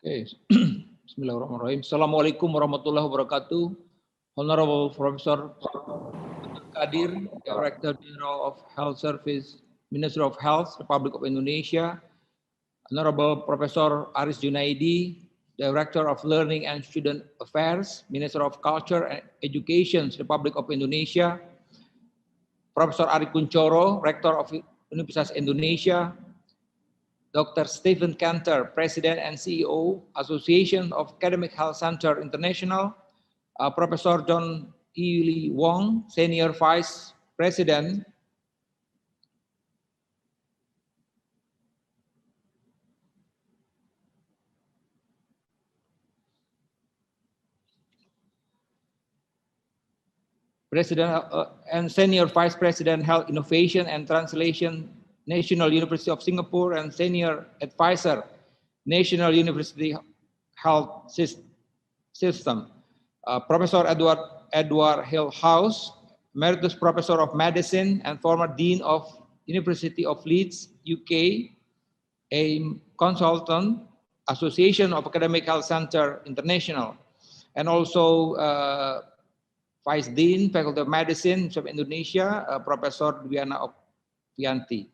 Okay. Bismillahirrahmanirrahim. Assalamualaikum warahmatullahi wabarakatuh. Honorable Professor Kadir, Director General of Health Service, Minister of Health, Republic of Indonesia. Honorable Professor Aris Junaidi, Director of Learning and Student Affairs, Minister of Culture and Education, Republic of Indonesia. Professor Ari Kunchoro, Rector of Universitas Indonesia. Dr. Stephen Cantor, President and CEO, Association of Academic Health Center International, Professor John E. Lee Wong, Senior Vice President, and Senior Vice President, Health Innovation and Translation, National University of Singapore, and Senior Advisor, National University Health System. Professor Edward Hillhouse, Emeritus Professor of Medicine and former Dean of University of Leeds, UK, a consultant, Association of Academic Health Center International, and also Vice Dean, Faculty of Medicine of Indonesia, Professor Dwiana Okvianti.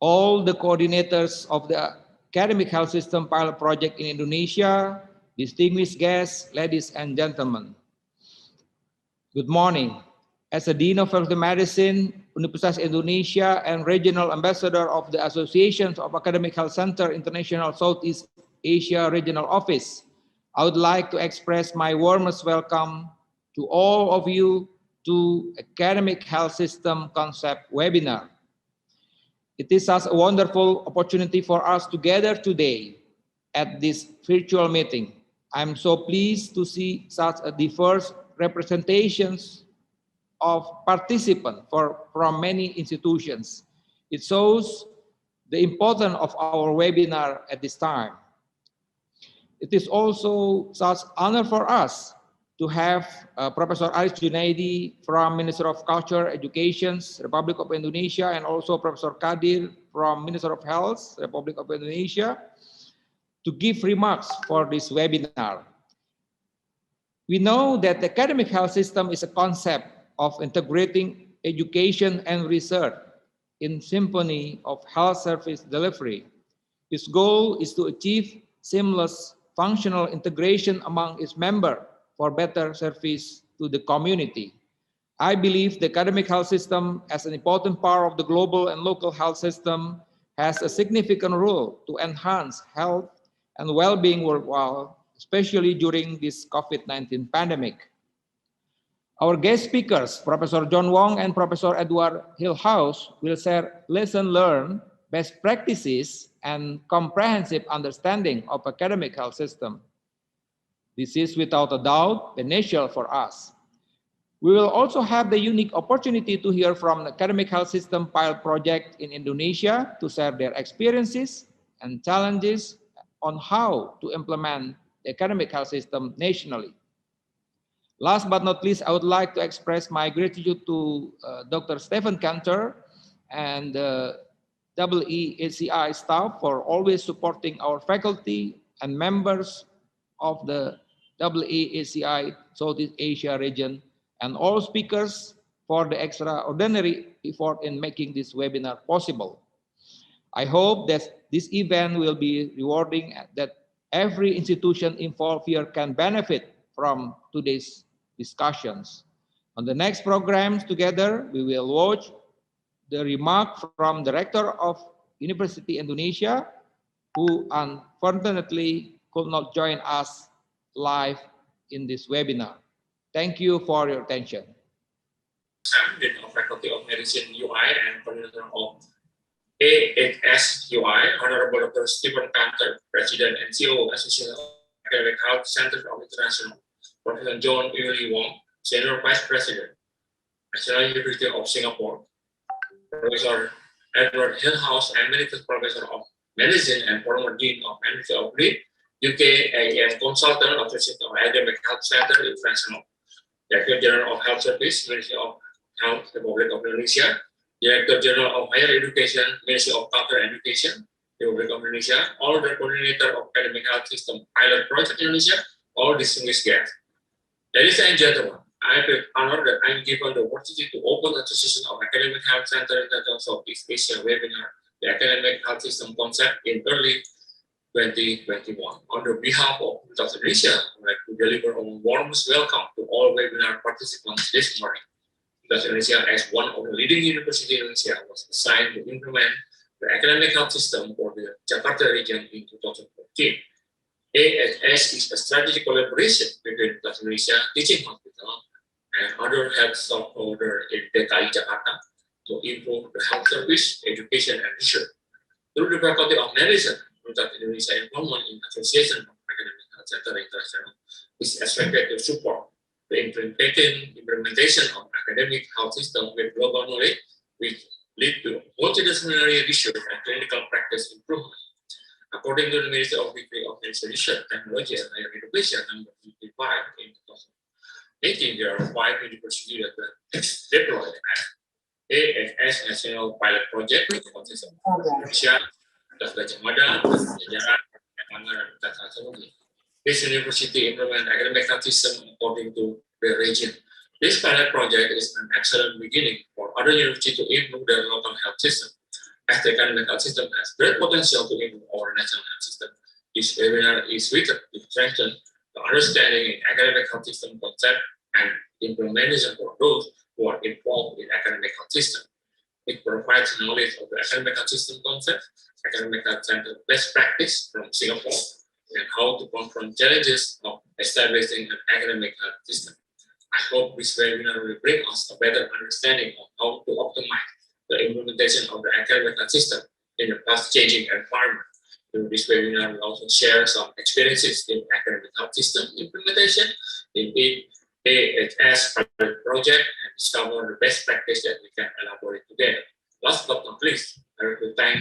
All the coordinators of the Academic Health System Pilot Project in Indonesia, distinguished guests, ladies and gentlemen. Good morning. As a Dean of Faculty of Medicine, Universitas Indonesia, and Regional Ambassador of the Associations of Academic Health Center International Southeast Asia Regional Office, I would like to express my warmest welcome to all of you to Academic Health System Concept Webinar. It is such a wonderful opportunity for us to gather today at this virtual meeting. I'm so pleased to see such a diverse representations of participants from many institutions. It shows the importance of our webinar at this time. It is also such honor for us to have Professor Aris Junaidi from Minister of Culture, Education, Republic of Indonesia, and also Professor Kadir from Minister of Health, Republic of Indonesia, to give remarks for this webinar. We know that the academic health system is a concept of integrating education and research in symphony of health service delivery. Its goal is to achieve seamless functional integration among its members for better service to the community. I believe the academic health system, as an important part of the global and local health system, has a significant role to enhance health and well-being worldwide, especially during this COVID-19 pandemic. Our guest speakers, Professor John Wong and Professor Edward Hillhouse, will share lessons learned, best practices, and comprehensive understanding of academic health system. This is without a doubt beneficial for us. We will also have the unique opportunity to hear from the Academic Health System Pilot Project in Indonesia to share their experiences and challenges on how to implement the academic health system nationally. Last but not least, I would like to express my gratitude to Dr. Stephen Cantor and the AAHCI staff for always supporting our faculty and members of the AAHCI Southeast Asia region, and all speakers for the extraordinary effort in making this webinar possible. I hope that this event will be rewarding, that every institution involved here can benefit from today's discussions. On the next programs together, we will watch the remark from the Rector of University Indonesia, who unfortunately could not join us live in this webinar. Thank you for your attention. I'm Dean of Faculty of Medicine UI and Coordinator of AAHCI, Honorable Dr. Stephen Cantor, President and CEO, Association of Academic Health Centers of International, Professor John E. Lee Wong, Senior Vice President, National University of Singapore, Professor Edward Hillhouse, Emeritus Professor of Medicine and former Dean of University of Leeds, UK, and consultant of the System of Academic Health Center International, Director General of Health Service, Ministry of Health, Republic of Indonesia, Director General of Higher Education, Ministry of Culture and Education, Republic of Indonesia, all the coordinator of academic health system pilot project Indonesia, all distinguished guests. Ladies and gentlemen, I feel honored that I'm given the opportunity to open the Association of Academic Health Center International Southeast Asia webinar, the Academic Health System Concept in early 2021. On the behalf of Universitas Indonesia, I would like to deliver a warmest welcome to all webinar participants this morning. Universitas Indonesia, as one of the leading universities in Indonesia, was assigned to implement the academic health system for the Jakarta region in 2014. AAHCI is a strategic collaboration between Universitas Indonesia Teaching Hospital and other health stakeholders in DKI Jakarta to improve the health service, education, and research. Through the Faculty of Medicine, Universitas Indonesia Involvement in Association of Academic Health Center International is expected to support the implementation of academic health system with global knowledge, which lead to multidisciplinary research and clinical practice improvement. According to the Ministry of Degree of Research, Technology, and Higher Education, number 55 in 2018, there are 5 universities that were deployed at AFS National Pilot Project, which consists of Indonesia, Gajah Mada, Jajaran, and Teknologi. This university implement academic health system according to the region. This pilot project is an excellent beginning for other universities to improve their local health system. As the academic health system has great potential to improve our national health system, this webinar is written to strengthen the understanding in academic health system concept and implementation for those who are involved in academic health system. It provides knowledge of the academic health system concept, academic health center best practice from Singapore, and how to confront challenges of establishing an academic health system. I hope this webinar will bring us a better understanding of how to optimize the implementation of the academic health system in a fast-changing environment. In this webinar, we also share some experiences in academic health system implementation in AHS pilot project and discover the best practice that we can elaborate together. Last but not least, I would like to thank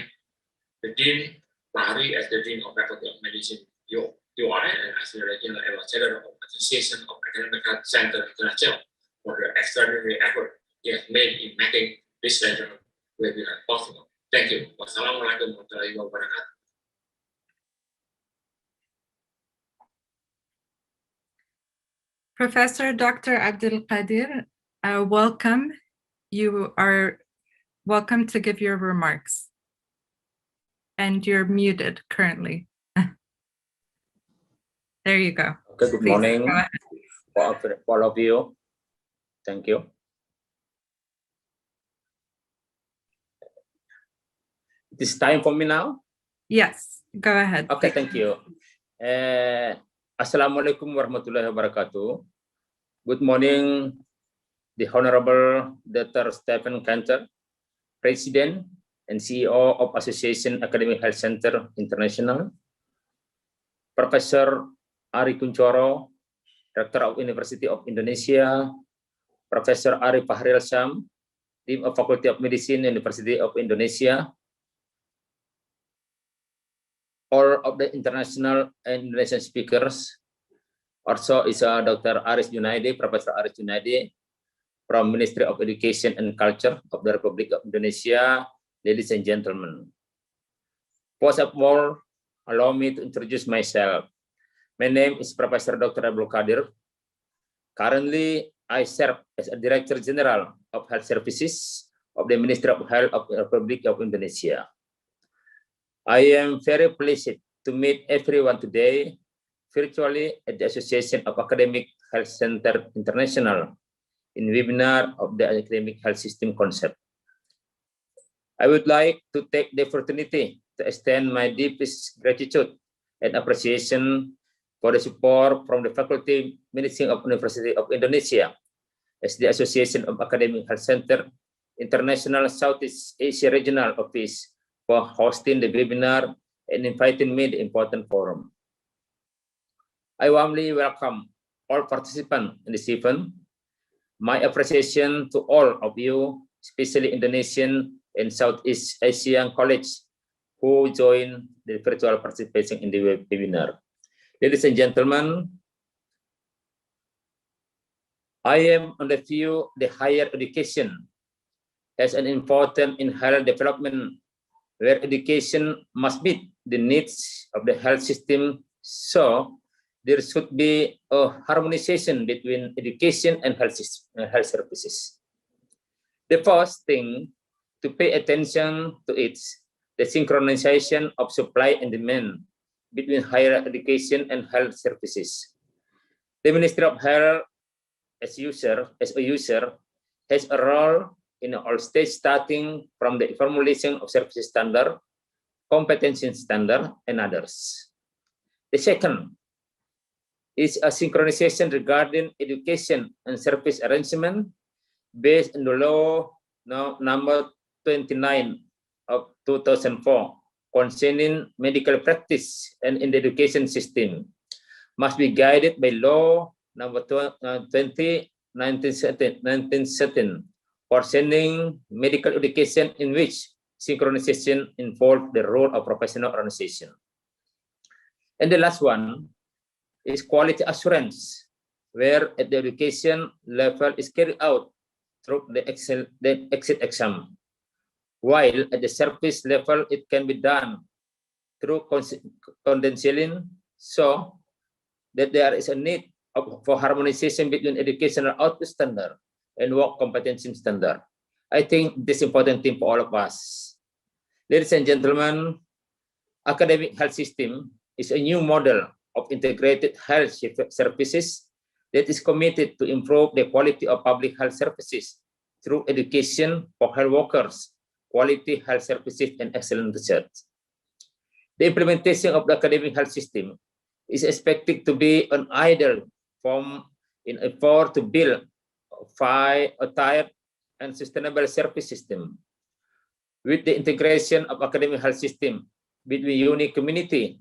the Dean Bahari as the Dean of Faculty of Medicine UI and as the Regional Ambassador of Association of Academic Health Center International for the extraordinary effort he has made in making this webinar possible. Thank you. Wassalamualaikum warahmatullahi wabarakatuh. Professor Dr. Abdul Qadir, welcome. You are welcome to give your remarks. And you're muted currently. There you go. Okay, good morning for all of you. Thank you. It is time for me now? Yes, go ahead. Okay, thank you. Assalamualaikum warahmatullahi wabarakatuh. Good morning, the Honorable Dr. Stephen Cantor, President and CEO of Association Academic Health Center International, Professor Ari Kunchoro, Rector of University of Indonesia, Professor Ari Fahril Sham, Dean of Faculty of Medicine, University of Indonesia, all of the international and Indonesian speakers. Also is Dr. Aris Junaidi, Professor Aris Junaidi from Ministry of Education and Culture of the Republic of Indonesia. Ladies and gentlemen, first of all, allow me to introduce myself. My name is Professor Dr. Abdul Qadir. Currently, I serve as a Director General of Health Services of the Ministry of Health of the Republic of Indonesia. I am very pleased to meet everyone today virtually at the Association of Academic Health Center International in webinar of the academic health system concept. I would like to take the opportunity to extend my deepest gratitude and appreciation for the support from the Faculty of Medicine of University of Indonesia as the Association of Academic Health Center International Southeast Asia Regional Office for hosting the webinar and inviting me to the important forum. I warmly welcome all participants in this event. My appreciation to all of you, especially Indonesian and Southeast Asian colleagues who joined the virtual participation in the webinar. Ladies and gentlemen, I am on the view the higher education as an important in health development where education must meet the needs of the health system. So there should be a harmonization between education and health services. The first thing to pay attention to is the synchronization of supply and demand between higher education and health services. The Ministry of Health as a user has a role in all stages, starting from the formulation of services standard, competency standard, and others. The second is a synchronization regarding education and service arrangement based on the law number 29 of 2004 concerning medical practice and in the education system must be guided by law number 20 1917 concerning medical education, in which synchronization involved the role of professional organization. And the last one is quality assurance, where at the education level is carried out through the exit exam, while at the service level it can be done through credentialing, so that there is a need for harmonization between educational output standard and work competency standard. I think this is important thing for all of us. Ladies and gentlemen, academic health system is a new model of integrated health services that is committed to improve the quality of public health services through education for health workers, quality health services, and excellent research. The implementation of the academic health system is expected to be an ideal form in effort to build a tight and sustainable service system. With the integration of academic health system between unique community,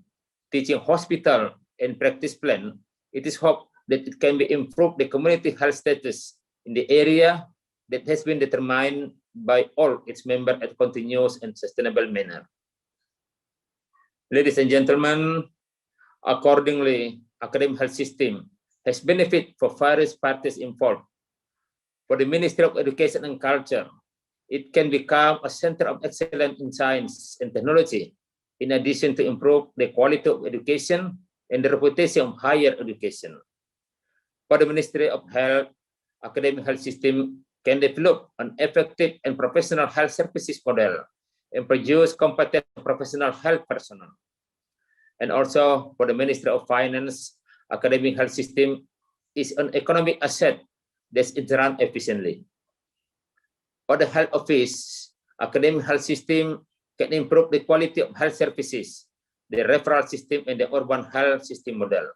teaching hospital, and practice plan, it is hoped that it can be improved the community health status in the area that has been determined by all its members at continuous and sustainable manner. Ladies and gentlemen, accordingly, academic health system has benefit for various parties involved. For the Ministry of Education and Culture, it can become a center of excellence in science and technology, in addition to improve the quality of education and the reputation of higher education. For the Ministry of Health, academic health system can develop an effective and professional health services model and produce competent professional health personnel. And also for the Ministry of Finance, academic health system is an economic asset that's run efficiently. For the health office, academic health system can improve the quality of health services, the referral system, and the urban health system model.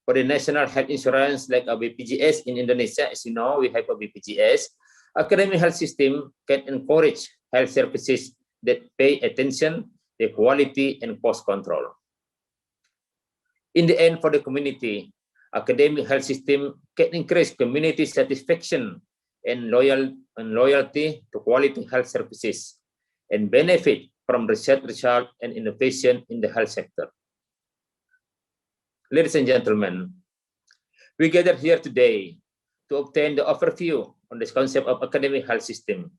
For the national health insurance, like a BPJS in Indonesia, as you know, we have a BPJS. Academic health system can encourage health services that pay attention to quality and cost control. In the end, for the community, academic health system can increase community satisfaction and loyalty to quality health services and benefit from research result and innovation in the health sector. Ladies and gentlemen, we gather here today to obtain the overview on this concept of academic health system,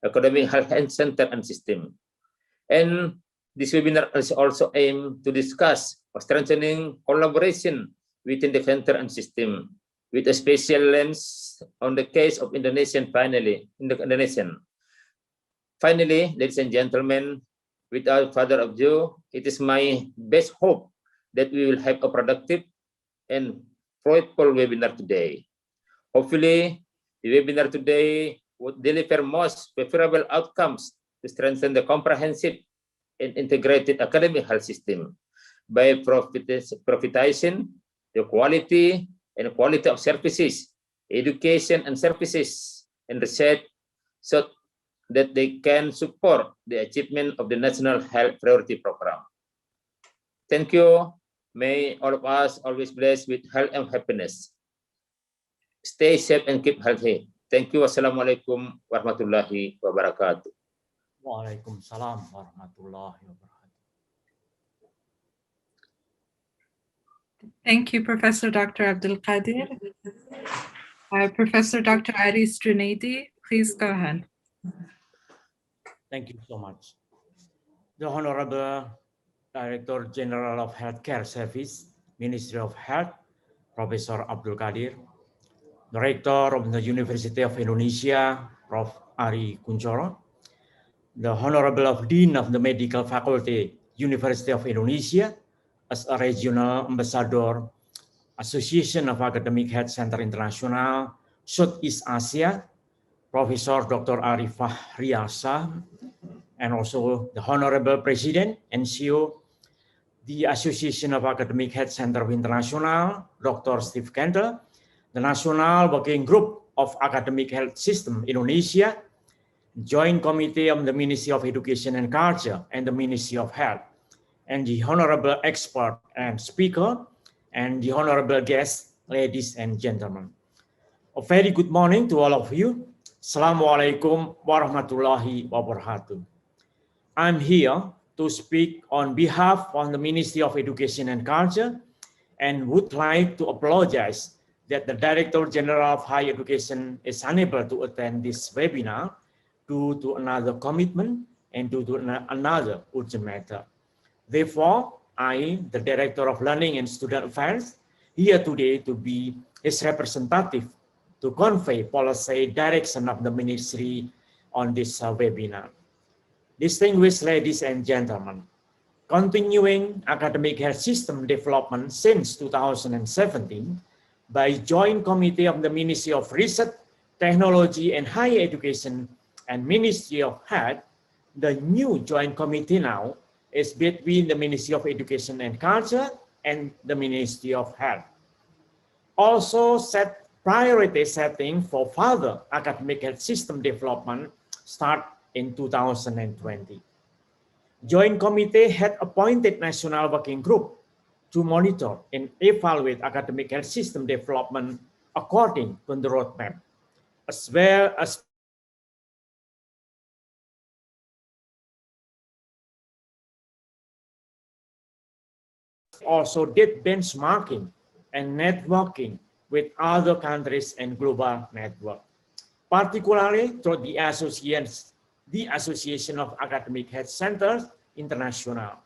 academic health center and system. And this webinar is also aimed to discuss strengthening collaboration within the center and system, with a special lens on the case of Indonesian finally, Finally, ladies and gentlemen, without further ado, it is my best hope that we will have a productive and fruitful webinar today. Hopefully, the webinar today would deliver most favorable outcomes to strengthen the comprehensive and integrated academic health system by privatizing the quality of services, education and services, and research, so that they can support the achievement of the National Health Priority Program. Thank you. May all of us always blessed with health and happiness. Stay safe and keep healthy. Thank you. Wassalamualaikum warahmatullahi wabarakatuh. Waalaikumsalam warahmatullahi wabarakatuh. Thank you, Professor Dr. Abdul Qadir. Professor Dr. Aris Junaidi, please go ahead. Thank you so much. The Honorable Director General of Healthcare Service, Ministry of Health, Professor Abdul Qadir, Director of the University of Indonesia, Prof. Ari Kunchoro, the Honorable Dean of the Medical Faculty, University of Indonesia, as a Regional Ambassador, Association of Academic Health Center International, Southeast Asia, Professor Dr. Arifah Riasa, and also the Honorable President and CEO, the Association of Academic Health Center International, Dr. Steve Kendall, the National Working Group of Academic Health System Indonesia, Joint Committee of the Ministry of Education and Culture and the Ministry of Health, and the honorable expert and speaker, and the honorable guests, ladies and gentlemen. A very good morning to all of you. Assalamualaikum warahmatullahi wabarakatuh. I'm here to speak on behalf of the Ministry of Education and Culture and would like to apologize that the Director General of Higher Education is unable to attend this webinar due to another commitment and due to another urgent matter. Therefore, I, the Director of Learning and Student Affairs, here today to be his representative to convey policy direction of the Ministry on this webinar. Distinguished ladies and gentlemen, continuing academic health system development since 2017 by Joint Committee of the Ministry of Research, Technology and Higher Education and Ministry of Health, the new Joint Committee now is between the Ministry of Education and Culture and the Ministry of Health. Also set priority setting for further academic health system development start in 2020. Joint Committee had appointed National Working Group to monitor and evaluate academic health system development according to the roadmap, as well as also did benchmarking and networking with other countries and global network, particularly through the Association of Academic Health Centers International.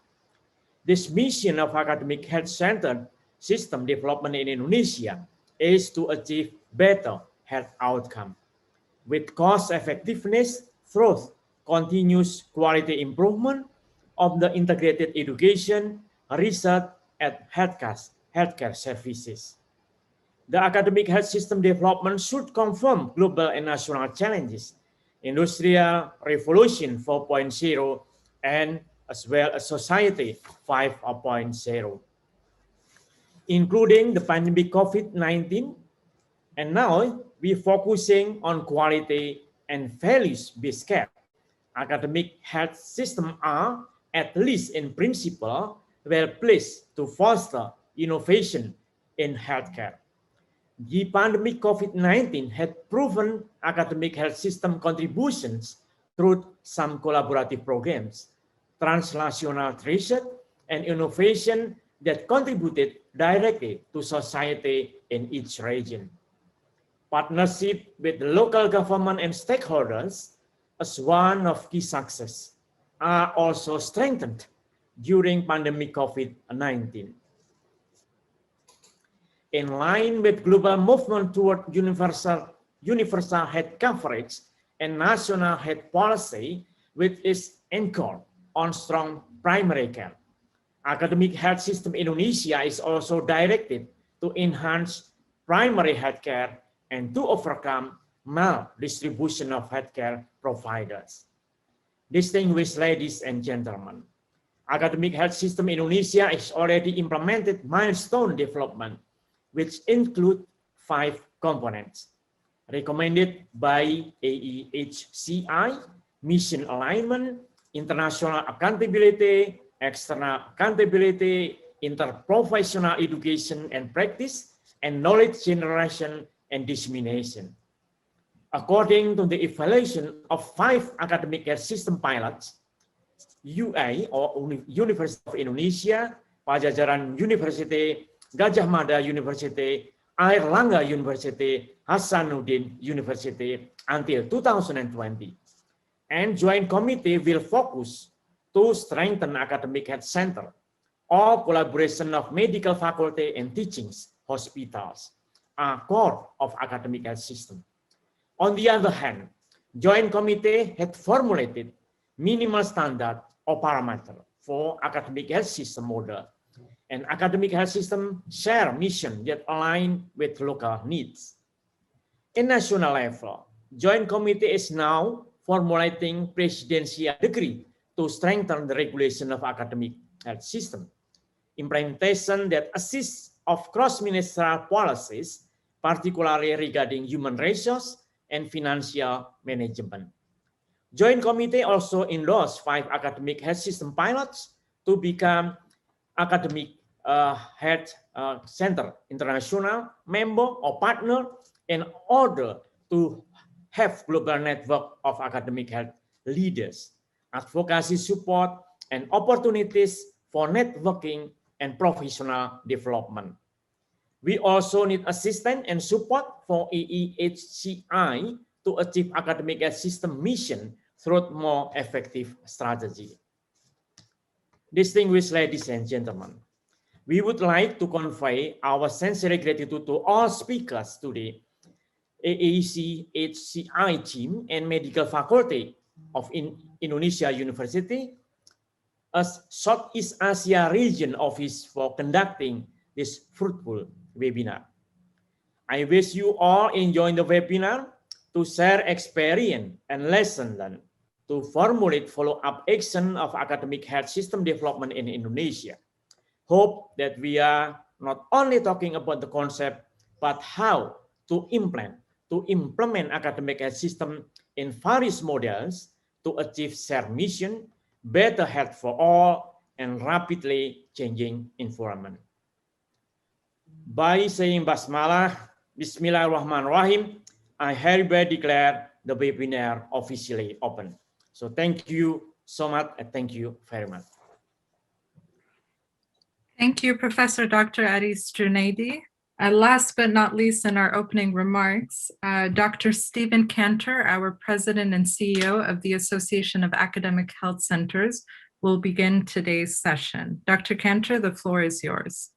This mission of academic health center system development in Indonesia is to achieve better health outcome with cost effectiveness through continuous quality improvement of the integrated education, research, and healthcare services. The academic health system development should confirm global and national challenges, Industrial Revolution 4.0, and as well as Society 5.0, including the pandemic COVID-19. And now we're focusing on quality and values-based care. Academic health systems are, at least in principle, well placed to foster innovation in healthcare. The pandemic COVID-19 had proven academic health system contributions through some collaborative programs, translational research, and innovation that contributed directly to society in each region. Partnership with the local government and stakeholders as one of key success are also strengthened during pandemic COVID-19. In line with global movement toward universal health coverage and national health policy, which is anchored on strong primary care, academic health system Indonesia is also directed to enhance primary health care and to overcome maldistribution of healthcare providers. Distinguished ladies and gentlemen, academic health system Indonesia is already implemented milestone development, which include 5 components recommended by AAHCI: mission alignment, international accountability, external accountability, interprofessional education and practice, and knowledge generation and dissemination. According to the evaluation of 5 academic health system pilots, UA or University of Indonesia, Pajajaran University, Gajah Mada University, Airlangga University, Hasanuddin University until 2020. And Joint Committee will focus to strengthen academic health center, all collaboration of medical faculty and teachings, hospitals are core of academic health system. On the other hand, Joint Committee had formulated minimal standard or parameter for academic health system model, and academic health system share mission that align with local needs. In national level, Joint Committee is now formulating presidential decree to strengthen the regulation of academic health system. Implementation that assists of cross-ministerial policies, particularly regarding human resource and financial management. Joint Committee also endorsed 5 academic health system pilots to become academic health center international member or partner in order to have global network of academic health leaders, advocacy support, and opportunities for networking and professional development. We also need assistance and support for AAHCI to achieve academic health system mission through more effective strategy. Distinguished ladies and gentlemen, we would like to convey our sincere gratitude to all speakers today, AAHCI team and medical faculty of Indonesia University, as Southeast Asia region office for conducting this fruitful webinar. I wish you all enjoy the webinar to share experience and lesson learned to formulate follow-up action of academic health system development in Indonesia. Hope that we are not only talking about the concept, but how to implement academic health system in various models to achieve shared mission, better health for all, and rapidly changing environment. By saying Basmalah, Bismillahirrahmanirrahim, I hereby declare the webinar officially open. So thank you so much, and thank you very much. Thank you, Professor Dr. Aris Junaidi. Last but not least, in our opening remarks, Dr. Stephen Cantor, our President and CEO of the Association of Academic Health Centers, will begin today's session. Dr. Cantor, the floor is yours.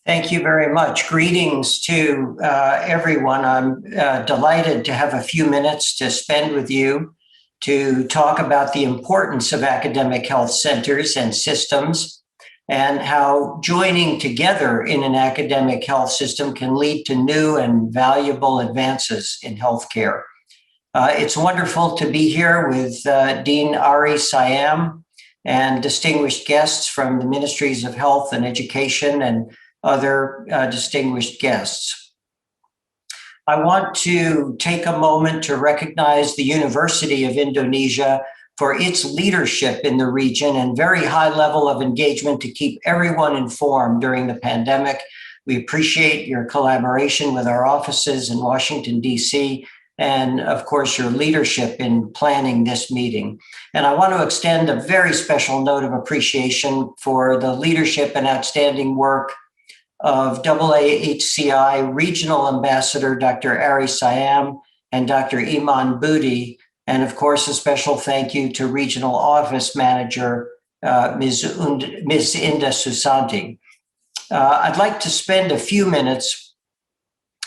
Thank you very much. Greetings to everyone. I'm delighted to have a few minutes to spend with you to talk about the importance of academic health centers and systems and how joining together in an academic health system can lead to new and valuable advances in healthcare. It's wonderful to be here with Dean Ari Siam and distinguished guests from the Ministries of Health and Education and other distinguished guests. I want to take a moment to recognize the University of Indonesia for its leadership in the region and very high level of engagement to keep everyone informed during the pandemic. We appreciate your collaboration with our offices in Washington, D.C., and of course, your leadership in planning this meeting. And I want to extend a very special note of appreciation for the leadership and outstanding work of AAHCI Regional Ambassador Dr. Ari Siam and Dr. Iman Budi, and of course a special thank you to Regional Office Manager Ms. Inda Susanti. I'd like to spend a few minutes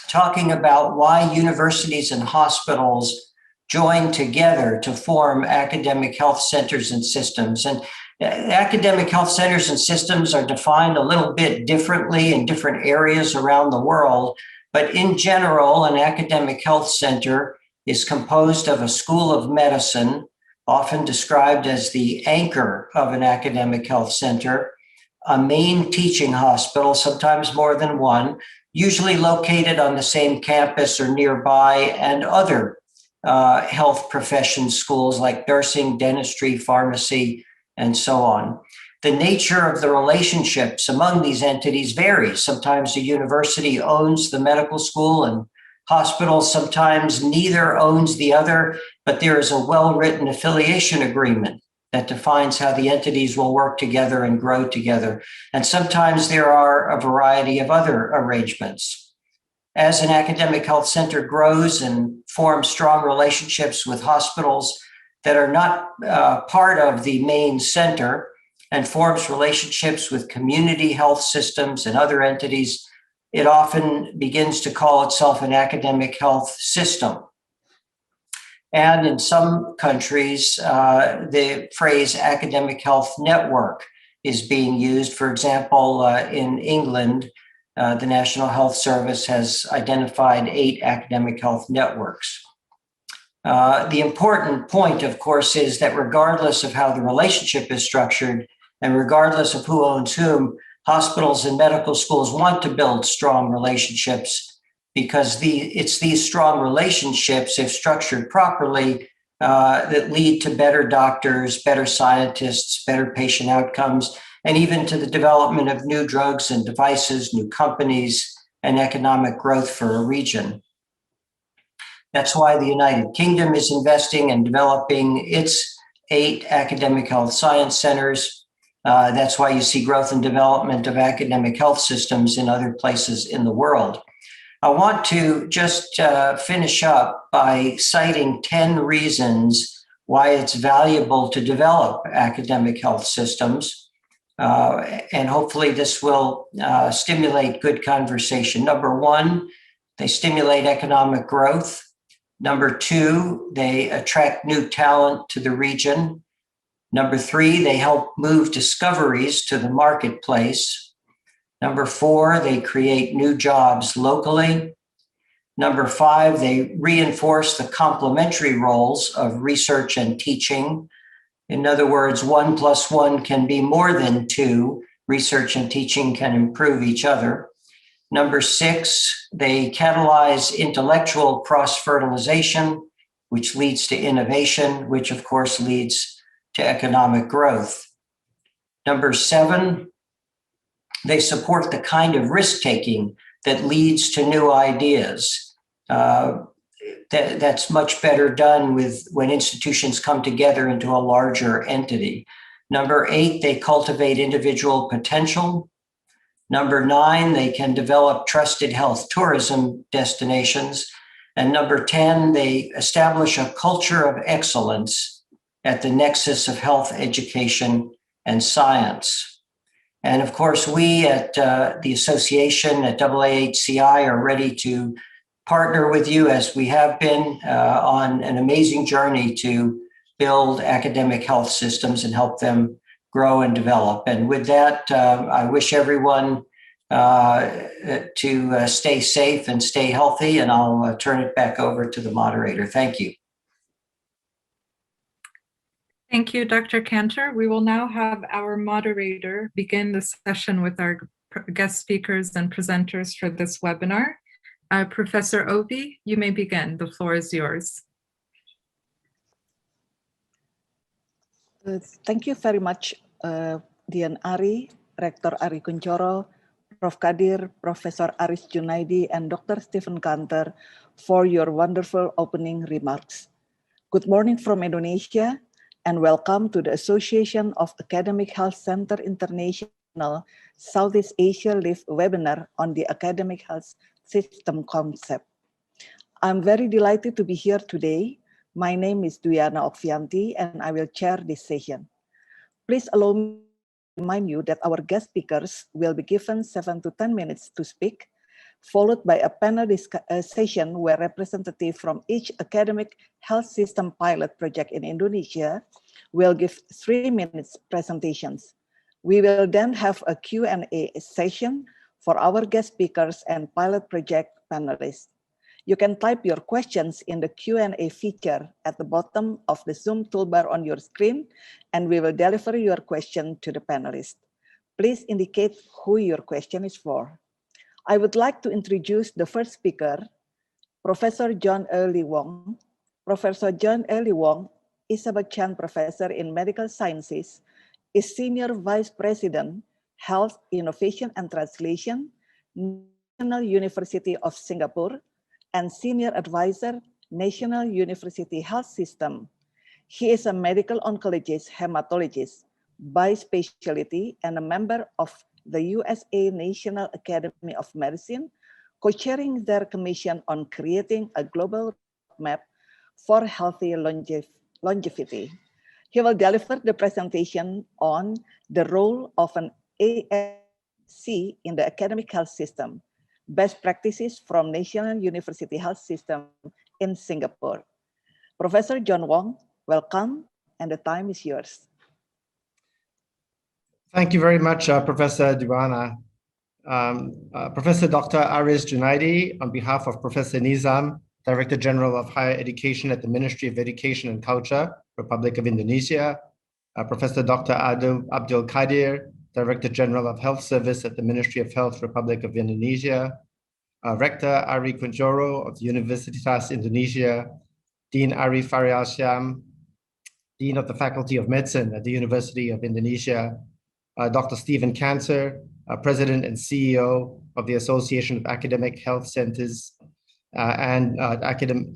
talking about why universities and hospitals join together to form academic health centers and systems. And academic health centers and systems are defined a little bit differently in different areas around the world, but in general, an academic health center is composed of a school of medicine, often described as the anchor of an academic health center, a main teaching hospital, sometimes more than one, usually located on the same campus or nearby, and other health profession schools like nursing, dentistry, pharmacy, and so on. The nature of the relationships among these entities varies. Sometimes the university owns the medical school and hospitals, sometimes neither owns the other, but there is a well-written affiliation agreement that defines how the entities will work together and grow together. And sometimes there are a variety of other arrangements. As an academic health center grows and forms strong relationships with hospitals, that are not part of the main center and forms relationships with community health systems and other entities, it often begins to call itself an academic health system. And in some countries, the phrase academic health network is being used. For example, in England, the National Health Service has identified 8 academic health networks. The important point, of course, is that regardless of how the relationship is structured and regardless of who owns whom, hospitals and medical schools want to build strong relationships, because it's these strong relationships, if structured properly, that lead to better doctors, better scientists, better patient outcomes, and even to the development of new drugs and devices, new companies, and economic growth for a region. That's why the United Kingdom is investing and developing its 8 academic health science centers. That's why you see growth and development of academic health systems in other places in the world. I want to just finish up by citing 10 reasons why it's valuable to develop academic health systems. And hopefully this will stimulate good conversation. Number 1, they stimulate economic growth. Number 2, they attract new talent to the region. Number 3, they help move discoveries to the marketplace. Number 4, they create new jobs locally. Number 5, they reinforce the complementary roles of research and teaching. In other words, 1 + 1 can be more than 2. Research and teaching can improve each other. Number 6, they catalyze intellectual cross-fertilization, which leads to innovation, which of course leads to economic growth. Number 7, they support the kind of risk-taking that leads to new ideas. That's much better done when institutions come together into a larger entity. Number 8, they cultivate individual potential. Number 9, they can develop trusted health tourism destinations. And number 10, they establish a culture of excellence at the nexus of health education and science. And of course, we at the association at AAHCI are ready to partner with you, as we have been, on an amazing journey to build academic health systems and help them grow and develop. And with that, I wish everyone to stay safe and stay healthy, and I'll turn it back over to the moderator. Thank you. Thank you, Dr. Cantor. We will now have our moderator begin the session with our guest speakers and presenters for this webinar. Professor Obi, you may begin. The floor is yours. Thank you very much, Dian Ari, Rector Ari Kunchoro, Prof. Kadir, Professor Aris Junaidi, and Dr. Stephen Cantor for your wonderful opening remarks. Good morning from Indonesia, and welcome to the Association of Academic Health Center International Southeast Asia Live webinar on the academic health system concept. I'm very delighted to be here today. My name is Duyana Okvianti, and I will chair this session. Please allow me to remind you that our guest speakers will be given 7 to 10 minutes to speak, followed by a panel session where representatives from each academic health system pilot project in Indonesia will give 3 minutes presentations. We will then have a Q&A session for our guest speakers and pilot project panelists. You can type your questions in the Q&A feature at the bottom of the Zoom toolbar on your screen, and we will deliver your question to the panelists. Please indicate who your question is for. I would like to introduce the first speaker, Professor John Early Wong. Professor John Early Wong is a Chan Professor in Medical Sciences, is Senior Vice President, Health, Innovation and Translation, National University of Singapore, and Senior Advisor, National University Health System. He is a medical oncologist, hematologist by specialty, and a member of the USA National Academy of Medicine, co-chairing their commission on creating a global map for healthy longevity. He will deliver the presentation on the role of an AAHCI in the academic health system, best practices from National University Health System in Singapore. Professor John Wong, welcome, and the time is yours. Thank you very much, Professor Diwana. Professor Dr. Aris Junaidi, on behalf of Professor Nizam, Director General of Higher Education at the Ministry of Education and Culture, Republic of Indonesia, Professor Dr. Abdul Qadir, Director General of Health Service at the Ministry of Health, Republic of Indonesia, Rector Ari Kunchoro of the Universitas Indonesia, Dean Ari Faryal Syam, Dean of the Faculty of Medicine at the University of Indonesia, Dr. Stephen Cantor, President and CEO of the Association of Academic Health Centers and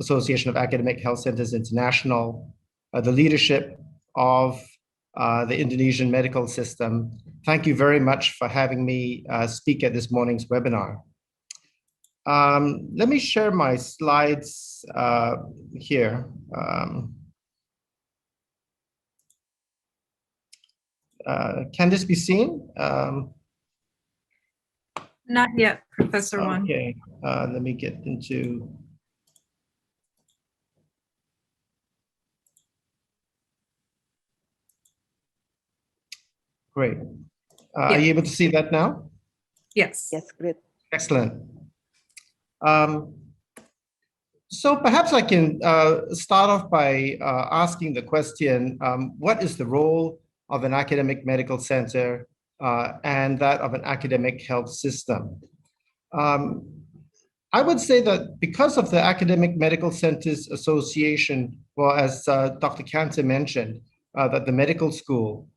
Association of Academic Health Centers International, the leadership of the Indonesian medical system. Thank you very much for having me speak at this morning's webinar. Let me share my slides here. Can this be seen? Not yet, Professor Wong. Okay, let me get into. Great. Are you able to see that now? Yes. Yes, great. Excellent. So perhaps I can start off by asking the question, what is the role of an academic medical center and that of an academic health system? I would say that because of the Academic Medical Centers Association, well, as Dr. Cantor mentioned, that the medical school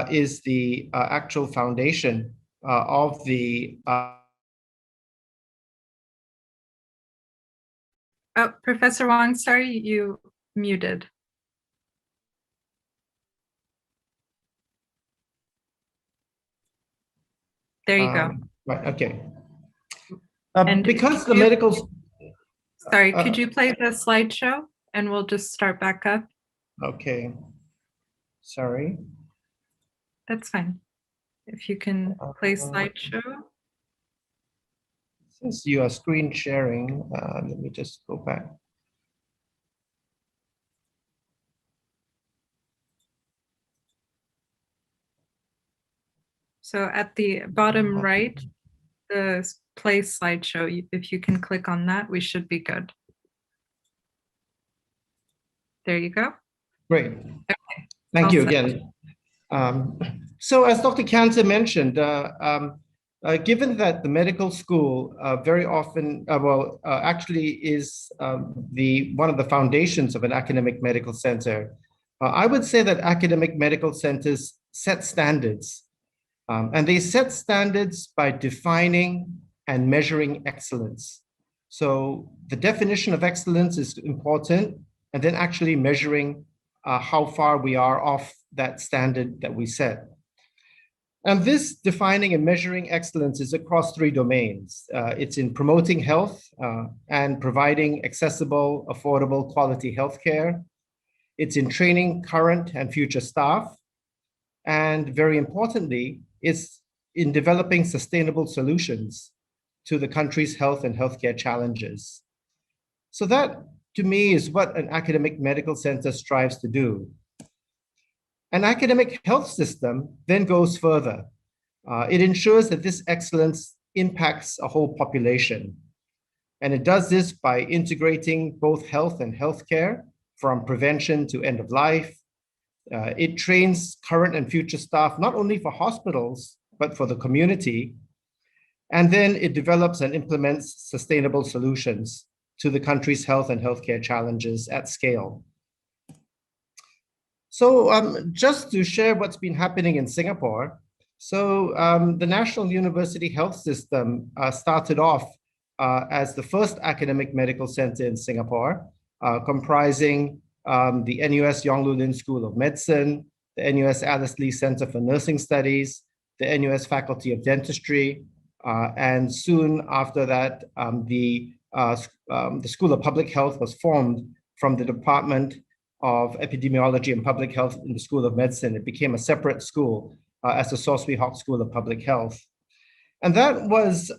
is the actual foundation of the Professor Wong, sorry, you muted. There you go. Right, okay. And because the medical... Sorry, could you play the slideshow and we'll just start back up? Okay, sorry. That's fine. If you can play slideshow. Since you are screen sharing, let me just go back. So at the bottom right, the play slideshow, if you can click on that, we should be good. There you go. Great. Okay. Thank you again. So as Dr. Cantor mentioned, given that the medical school very often, actually is one of the foundations of an academic medical center, I would say that academic medical centers set standards. And they set standards by defining and measuring excellence. So the definition of excellence is important, and then actually measuring how far we are off that standard that we set. And this defining and measuring excellence is across three domains. It's in promoting health and providing accessible, affordable, quality healthcare. It's in training current and future staff. And very importantly, it's in developing sustainable solutions to the country's health and healthcare challenges. So that, to me, is what an academic medical center strives to do. An academic health system then goes further. It ensures that this excellence impacts a whole population. And it does this by integrating both health and healthcare from prevention to end of life. It trains current and future staff, not only for hospitals, but for the community. And then it develops and implements sustainable solutions to the country's health and healthcare challenges at scale. So just to share what's been happening in Singapore. So the National University Health System started off as the first academic medical center in Singapore, comprising the NUS Yong Loo School of Medicine, the NUS Alice Lee Center for Nursing Studies, the NUS Faculty of Dentistry, and soon after that, the School of Public Health was formed from the Department of Epidemiology and Public Health in the School of Medicine. It became a separate school as the Soswi Hawk School of Public Health. And that was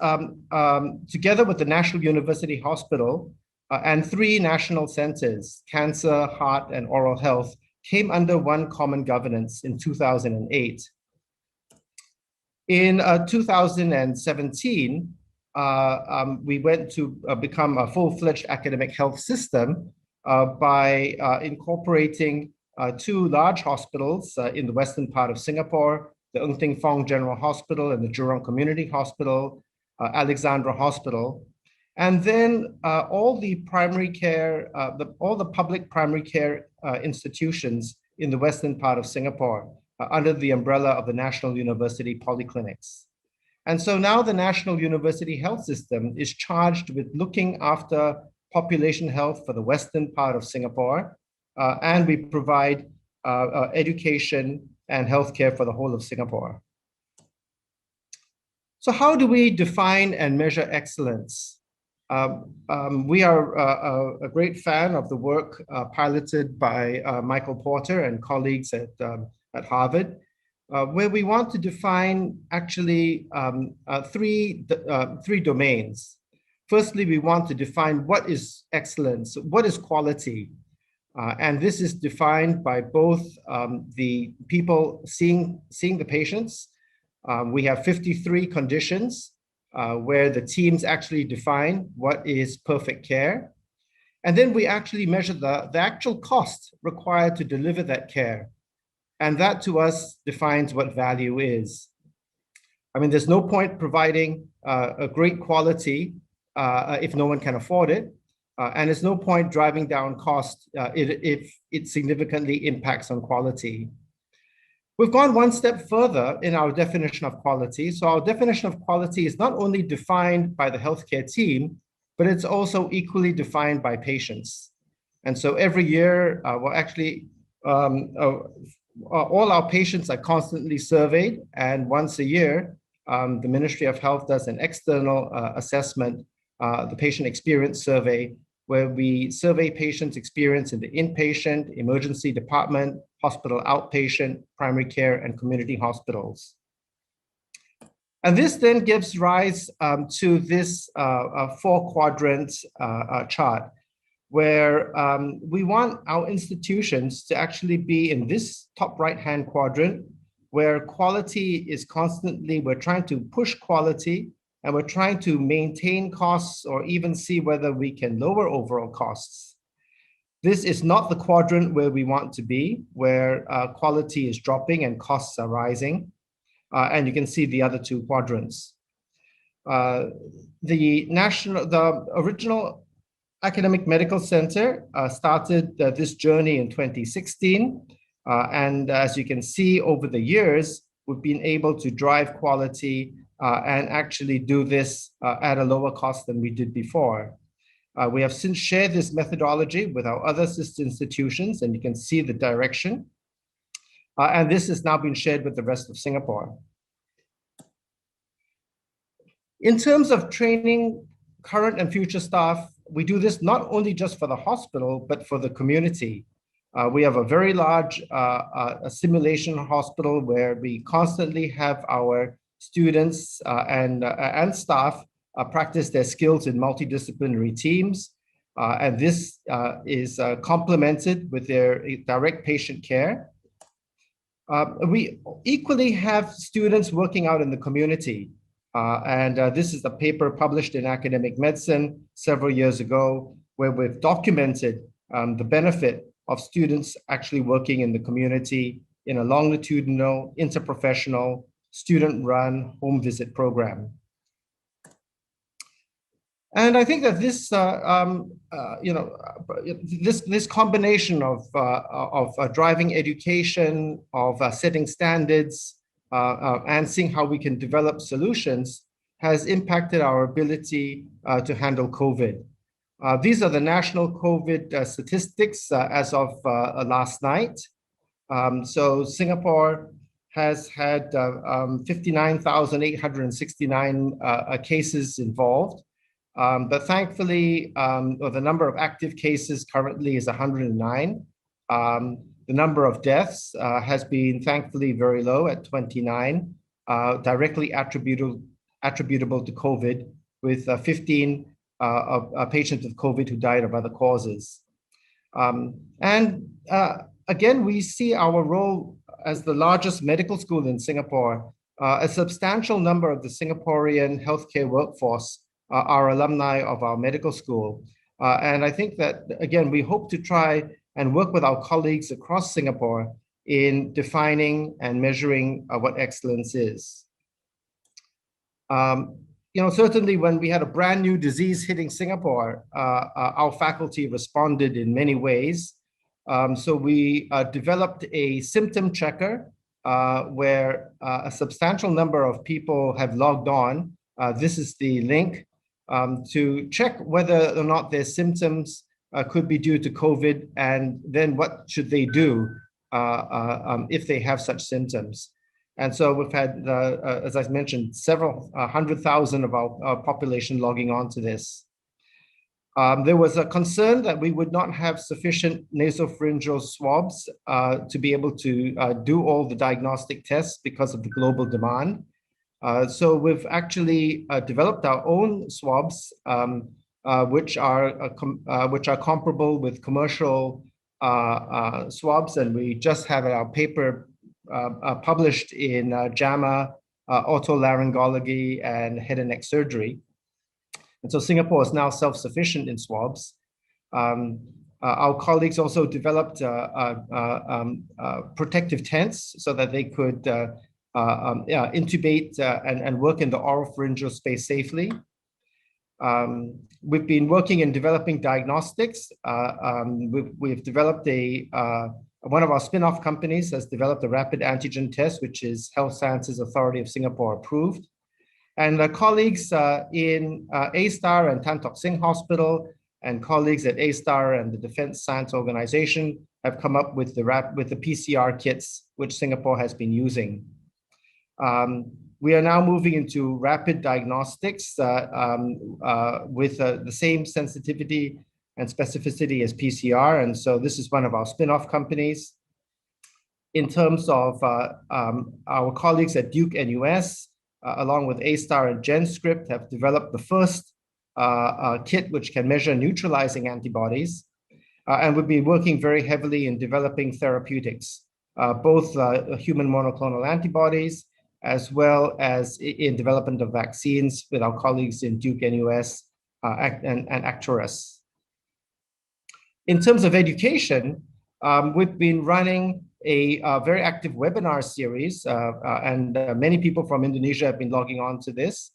together with the National University Hospital and 3 national centers, cancer, heart, and oral health, came under one common governance in 2008. In 2017, we went to become a full-fledged academic health system by incorporating 2 large hospitals in the western part of Singapore, the Ng Teng Fong General Hospital and the Jurong Community Hospital, Alexandra Hospital, and then all the primary care, all the public primary care institutions in the western part of Singapore under the umbrella of the National University Polyclinics. And so now the National University Health System is charged with looking after population health for the western part of Singapore, and we provide education and healthcare for the whole of Singapore. So how do we define and measure excellence? We are a great fan of the work piloted by Michael Porter and colleagues at Harvard, where we want to define actually three domains. Firstly, we want to define what is excellence, what is quality, and this is defined by both the people seeing the patients. We have 53 conditions where the teams actually define what is perfect care. And then we actually measure the actual cost required to deliver that care. And that to us defines what value is. I mean, there's no point providing a great quality if no one can afford it. And there's no point driving down cost if it significantly impacts on quality. We've gone one step further in our definition of quality. So our definition of quality is not only defined by the healthcare team, but it's also equally defined by patients. And so every year, well, actually, all our patients are constantly surveyed, and once a year, the Ministry of Health does an external assessment, the patient experience survey, where we survey patients' experience in the inpatient, emergency department, hospital outpatient, primary care, and community hospitals. And this then gives rise to this 4-quadrant chart, where we want our institutions to actually be in this top right-hand quadrant, where quality is constantly, we're trying to push quality, and we're trying to maintain costs or even see whether we can lower overall costs. This is not the quadrant where we want to be, where quality is dropping and costs are rising. And you can see the other 2 quadrants. The original Academic Medical Center started this journey in 2016. And as you can see over the years, we've been able to drive quality and actually do this at a lower cost than we did before. We have since shared this methodology with our other sister institutions, and you can see the direction. And this has now been shared with the rest of Singapore. In terms of training current and future staff, we do this not only just for the hospital, but for the community. We have a very large simulation hospital where we constantly have our students and staff practice their skills in multidisciplinary teams. And this is complemented with their direct patient care. We equally have students working out in the community. This is a paper published in Academic Medicine several years ago, where we've documented the benefit of students actually working in the community in a longitudinal, interprofessional, student-run home visit program. And I think that this, this combination of driving education, of setting standards, and seeing how we can develop solutions has impacted our ability to handle COVID. These are the national COVID statistics as of last night. So Singapore has had 59,869 cases involved. But thankfully, the number of active cases currently is 109. The number of deaths has been thankfully very low at 29, directly attributable to COVID, with 15 patients with COVID who died of other causes. Again, we see our role as the largest medical school in Singapore. A substantial number of the Singaporean healthcare workforce are alumni of our medical school. And I think that, again, we hope to try and work with our colleagues across Singapore in defining and measuring what excellence is. Certainly when we had a brand new disease hitting Singapore, our faculty responded in many ways. So we developed a symptom checker where a substantial number of people have logged on. This is the link to check whether or not their symptoms could be due to COVID, and then what should they do if they have such symptoms. And so we've had, as I mentioned, several 100,000 of our population logging on to this. There was a concern that we would not have sufficient nasopharyngeal swabs to be able to do all the diagnostic tests because of the global demand. So we've actually developed our own swabs, which are comparable with commercial swabs, and we just have our paper published in JAMA, otolaryngology, and head and neck surgery. And so Singapore is now self-sufficient in swabs. Our colleagues also developed protective tents so that they could intubate and work in the oropharyngeal space safely. We've been working in developing diagnostics. We've developed one of our spin-off companies has developed a rapid antigen test, which is Health Sciences Authority of Singapore approved. And colleagues in A-STAR and Tan Tock Seng Hospital and colleagues at A-STAR and the Defense Science Organization have come up with the PCR kits, which Singapore has been using. We are now moving into rapid diagnostics with the same sensitivity and specificity as PCR. And so this is one of our spin-off companies. In terms of our colleagues at Duke NUS, along with A-STAR and GenScript, have developed the first kit which can measure neutralizing antibodies. And we've been working very heavily in developing therapeutics, both human monoclonal antibodies, as well as in development of vaccines with our colleagues in Duke NUS and Acturus. In terms of education, we've been running a very active webinar series, and many people from Indonesia have been logging on to this.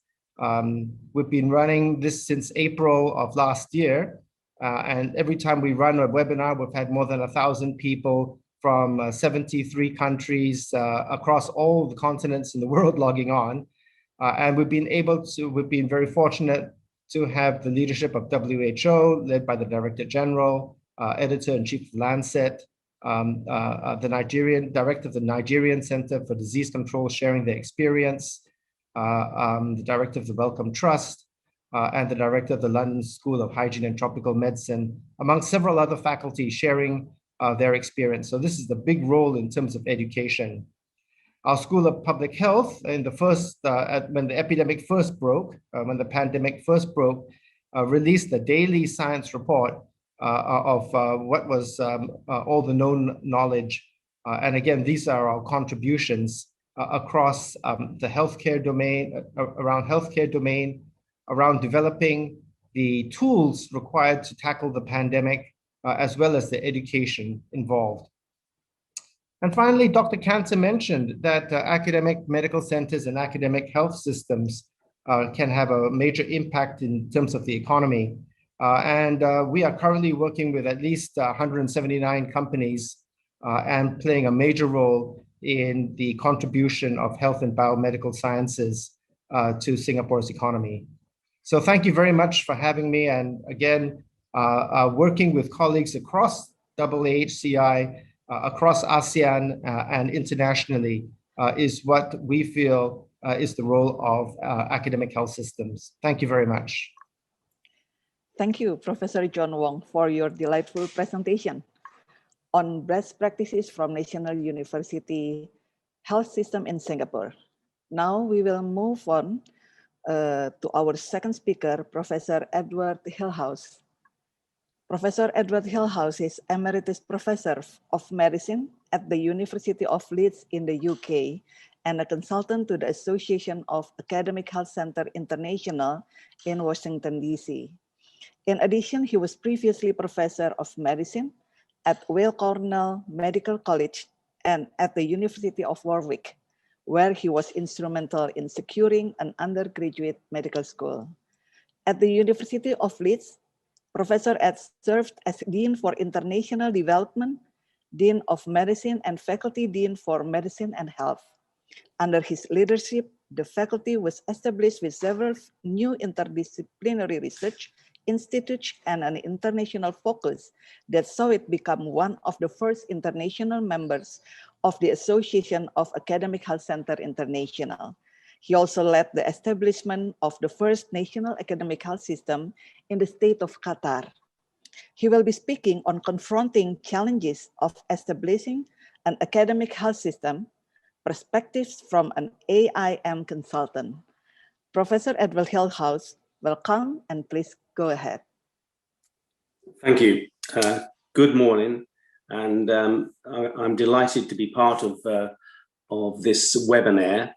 We've been running this since April of last year, and every time we run a webinar, we've had more than 1,000 people from 73 countries across all the continents in the world logging on. And we've been very fortunate to have the leadership of WHO, led by the Director General, Editor-in-Chief of Lancet, the Nigerian Director of the Nigerian Center for Disease Control sharing their experience, the Director of the Wellcome Trust, and the Director of the London School of Hygiene and Tropical Medicine, among several other faculty sharing their experience. So this is the big role in terms of education. Our School of Public Health, in the first, when the epidemic first broke, when the pandemic first broke, released a daily science report of what was all the known knowledge. And again, these are our contributions across the healthcare domain, around developing the tools required to tackle the pandemic, as well as the education involved. And finally, Dr. Cantor mentioned that academic medical centers and academic health systems can have a major impact in terms of the economy. We are currently working with at least 179 companies and playing a major role in the contribution of health and biomedical sciences to Singapore's economy. So thank you very much for having me. And again, working with colleagues across AAHCI, across ASEAN and internationally is what we feel is the role of academic health systems. Thank you very much. Thank you, Professor John Wong, for your delightful presentation. on best practices from National University Health System in Singapore. Now we will move on to our second speaker, Professor Edward Hillhouse. Professor Edward Hillhouse is Emeritus Professor of Medicine at the University of Leeds in the UK and a consultant to the Association of Academic Health Centre International in Washington, DC. In addition, he was previously Professor of Medicine at Weill Cornell Medical College and at the University of Warwick, where he was instrumental in securing an undergraduate medical school. At the University of Leeds, Professor Ed served as Dean for International Development, Dean of Medicine, and Faculty Dean for Medicine and Health. Under his leadership, the faculty was established with several new interdisciplinary research institutes and an international focus that saw it become one of the first international members of the Association of Academic Health Centre International. He also led the establishment of the first national academic health system in the state of Qatar. He will be speaking on confronting challenges of establishing an academic health system, perspectives from an AIM consultant. Professor Edward Hillhouse, welcome and please go ahead. Thank you. Good morning, and I'm delighted to be part of this webinar.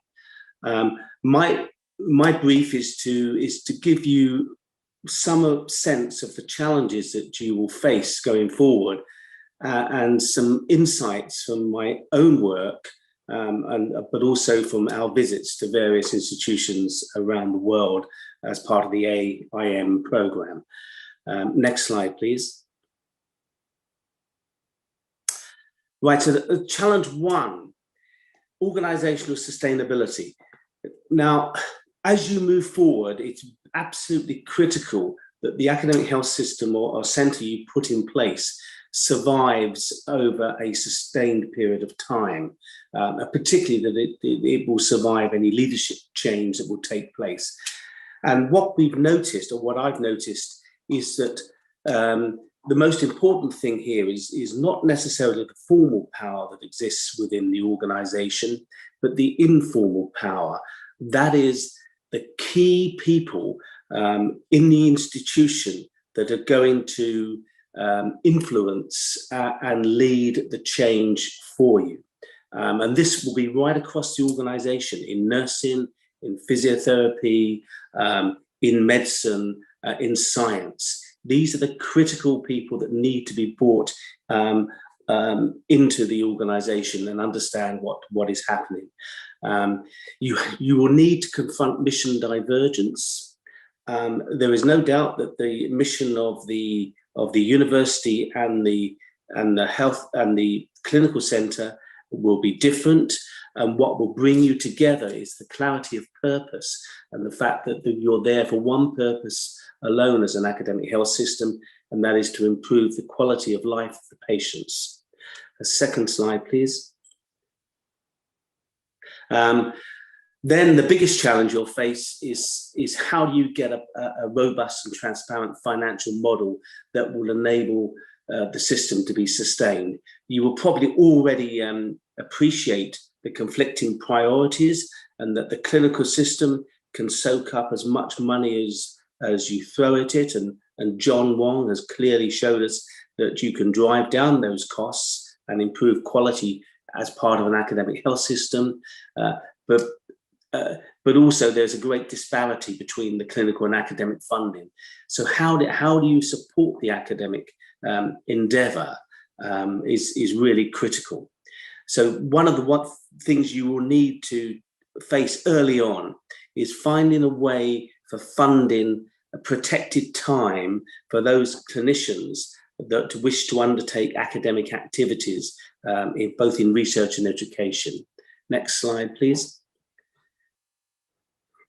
My brief is to give you some sense of the challenges that you will face going forward, and some insights from my own work, but also from our visits to various institutions around the world as part of the AIM program. Next slide, please. Right, so challenge one, organizational sustainability. Now, as you move forward, it's absolutely critical that the academic health system or center you put in place survives over a sustained period of time, particularly that it will survive any leadership change that will take place. And what we've noticed, or what I've noticed, is that the most important thing here is not necessarily the formal power that exists within the organization, but the informal power. That is the key people in the institution that are going to influence and lead the change for you. And this will be right across the organization, in nursing, in physiotherapy, in medicine, in science. These are the critical people that need to be brought into the organization and understand what is happening. You will need to confront mission divergence. There is no doubt that the mission of the university and the health and the clinical center will be different, and what will bring you together is the clarity of purpose and the fact that you're there for one purpose alone as an academic health system, and that is to improve the quality of life of the patients. A second slide, please. Then the biggest challenge you'll face is how do you get a robust and transparent financial model that will enable the system to be sustained. You will probably already appreciate the conflicting priorities, and that the clinical system can soak up as much money as you throw at it. And John Wong has clearly showed us that you can drive down those costs and improve quality as part of an academic health system. But also there's a great disparity between the clinical and academic funding. So how do you support the academic endeavor is really critical. So one of the things you will need to face early on is finding a way for funding a protected time for those clinicians that wish to undertake academic activities, both in research and education. Next slide, please.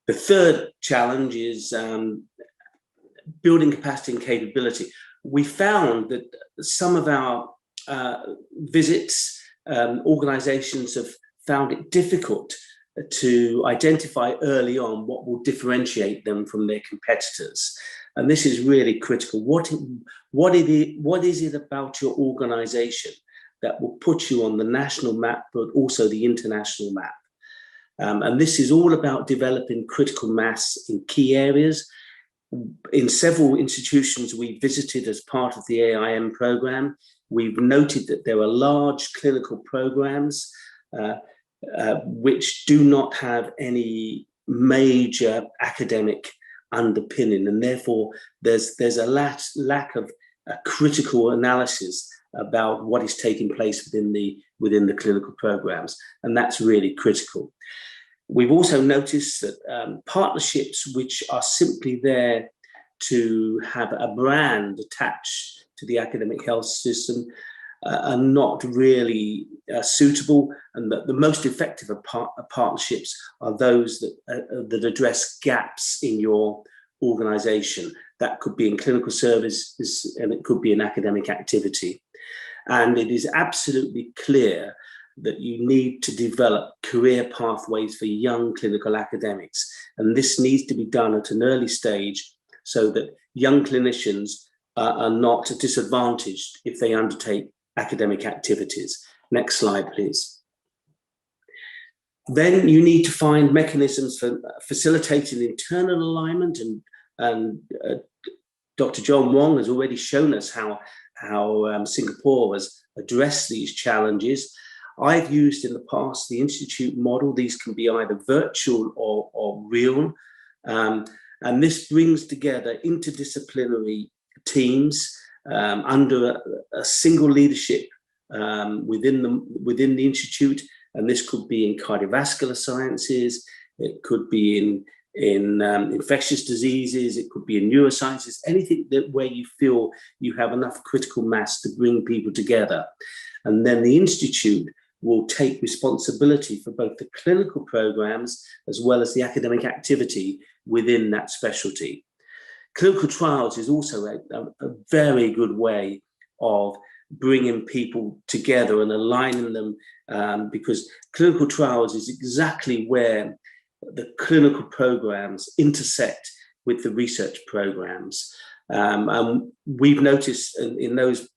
The third challenge is building capacity and capability. We found that some of our visits, organizations have found it difficult to identify early on what will differentiate them from their competitors. And this is really critical. What is it about your organization that will put you on the national map, but also the international map. And this is all about developing critical mass in key areas. In several institutions we visited as part of the AIM program, we've noted that there are large clinical programs which do not have any major academic underpinning, and therefore there's a lack of critical analysis about what is taking place within the clinical programs, and that's really critical. We've also noticed that partnerships which are simply there to have a brand attached to the academic health system are not really suitable, and that the most effective of partnerships are those that address gaps in your organization. That could be in clinical services and it could be in academic activity. And it is absolutely clear that you need to develop career pathways for young clinical academics. And this needs to be done at an early stage so that young clinicians are not disadvantaged if they undertake academic activities. Next slide, please. Then you need to find mechanisms for facilitating internal alignment, and Dr. John Wong has already shown us how Singapore has addressed these challenges. I've used in the past the institute model. These can be either virtual or real. And this brings together interdisciplinary teams under a single leadership within the institute. And this could be in cardiovascular sciences, it could be in infectious diseases, it could be in neurosciences, anything where you feel you have enough critical mass to bring people together. And then the institute will take responsibility for both the clinical programs as well as the academic activity within that specialty. Clinical trials is also a very good way of bringing people together and aligning them, because clinical trials is exactly where the clinical programs intersect with the research programs. And we've noticed in those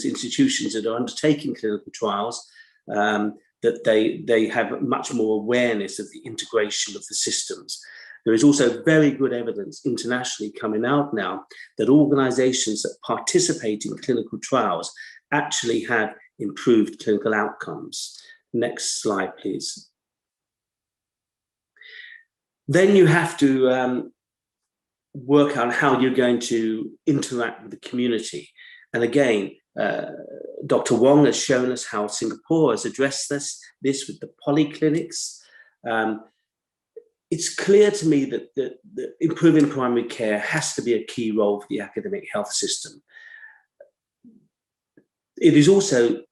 institutions that are undertaking clinical trials that they have much more awareness of the integration of the systems. There is also very good evidence internationally coming out now that organizations that participate in clinical trials actually have improved clinical outcomes. Next slide, please. Then you have to work out how you're going to interact with the community. And again, Dr. Wong has shown us how Singapore has addressed this with the polyclinics. It's clear to me that improving primary care has to be a key role for the academic health system. It is also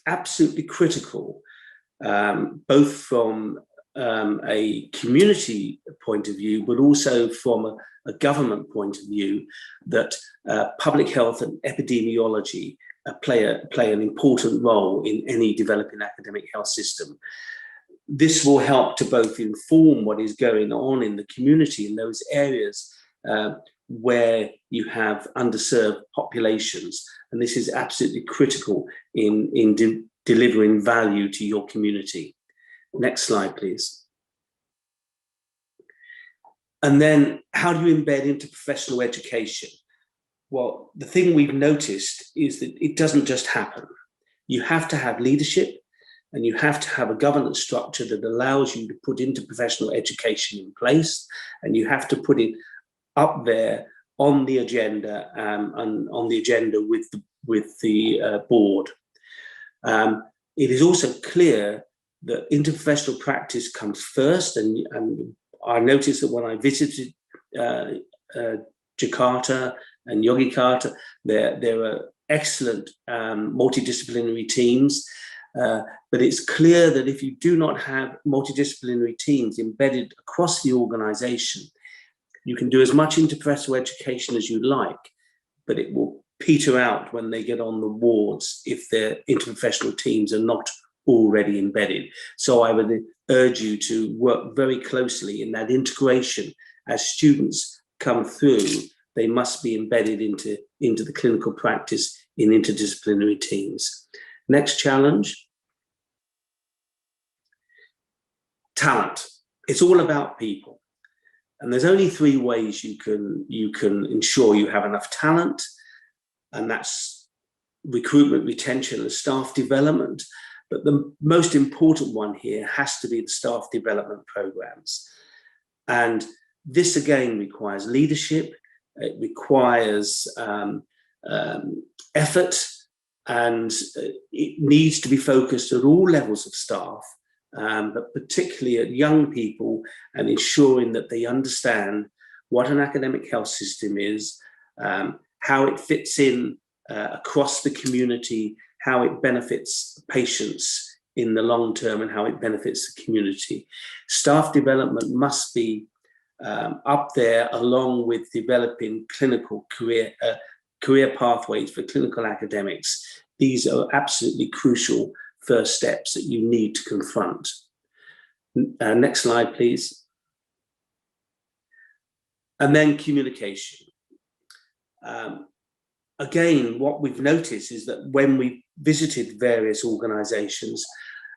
absolutely critical, both from a community point of view, but also from a government point of view, that public health and epidemiology play an important role in any developing academic health system. This will help to both inform what is going on in the community in those areas where you have underserved populations. And this is absolutely critical in delivering value to your community. Next slide, please. And then how do you embed into professional education? Well, the thing we've noticed is that it doesn't just happen. You have to have leadership, and you have to have a governance structure that allows you to put into professional education in place, and you have to put it up there on the agenda and on the agenda with the board. It is also clear that interprofessional practice comes first, and I noticed that when I visited Jakarta and Yogyakarta, there are excellent multidisciplinary teams. But it's clear that if you do not have multidisciplinary teams embedded across the organization, you can do as much interprofessional education as you like, but it will peter out when they get on the wards if their interprofessional teams are not already embedded. So I would urge you to work very closely in that integration. As students come through, they must be embedded into the clinical practice in interdisciplinary teams. Next challenge, talent. It's all about people. And there's only three ways you can ensure you have enough talent, and that's recruitment, retention, and staff development. But the most important one here has to be the staff development programs. And this again requires leadership, it requires effort, and it needs to be focused at all levels of staff, but particularly at young people, and ensuring that they understand what an academic health system is, how it fits in across the community, how it benefits patients in the long term, and how it benefits the community. Staff development must be up there along with developing clinical career pathways for clinical academics. These are absolutely crucial first steps that you need to confront. Next slide, please. And then communication. Again, what we've noticed is that when we visited various organizations,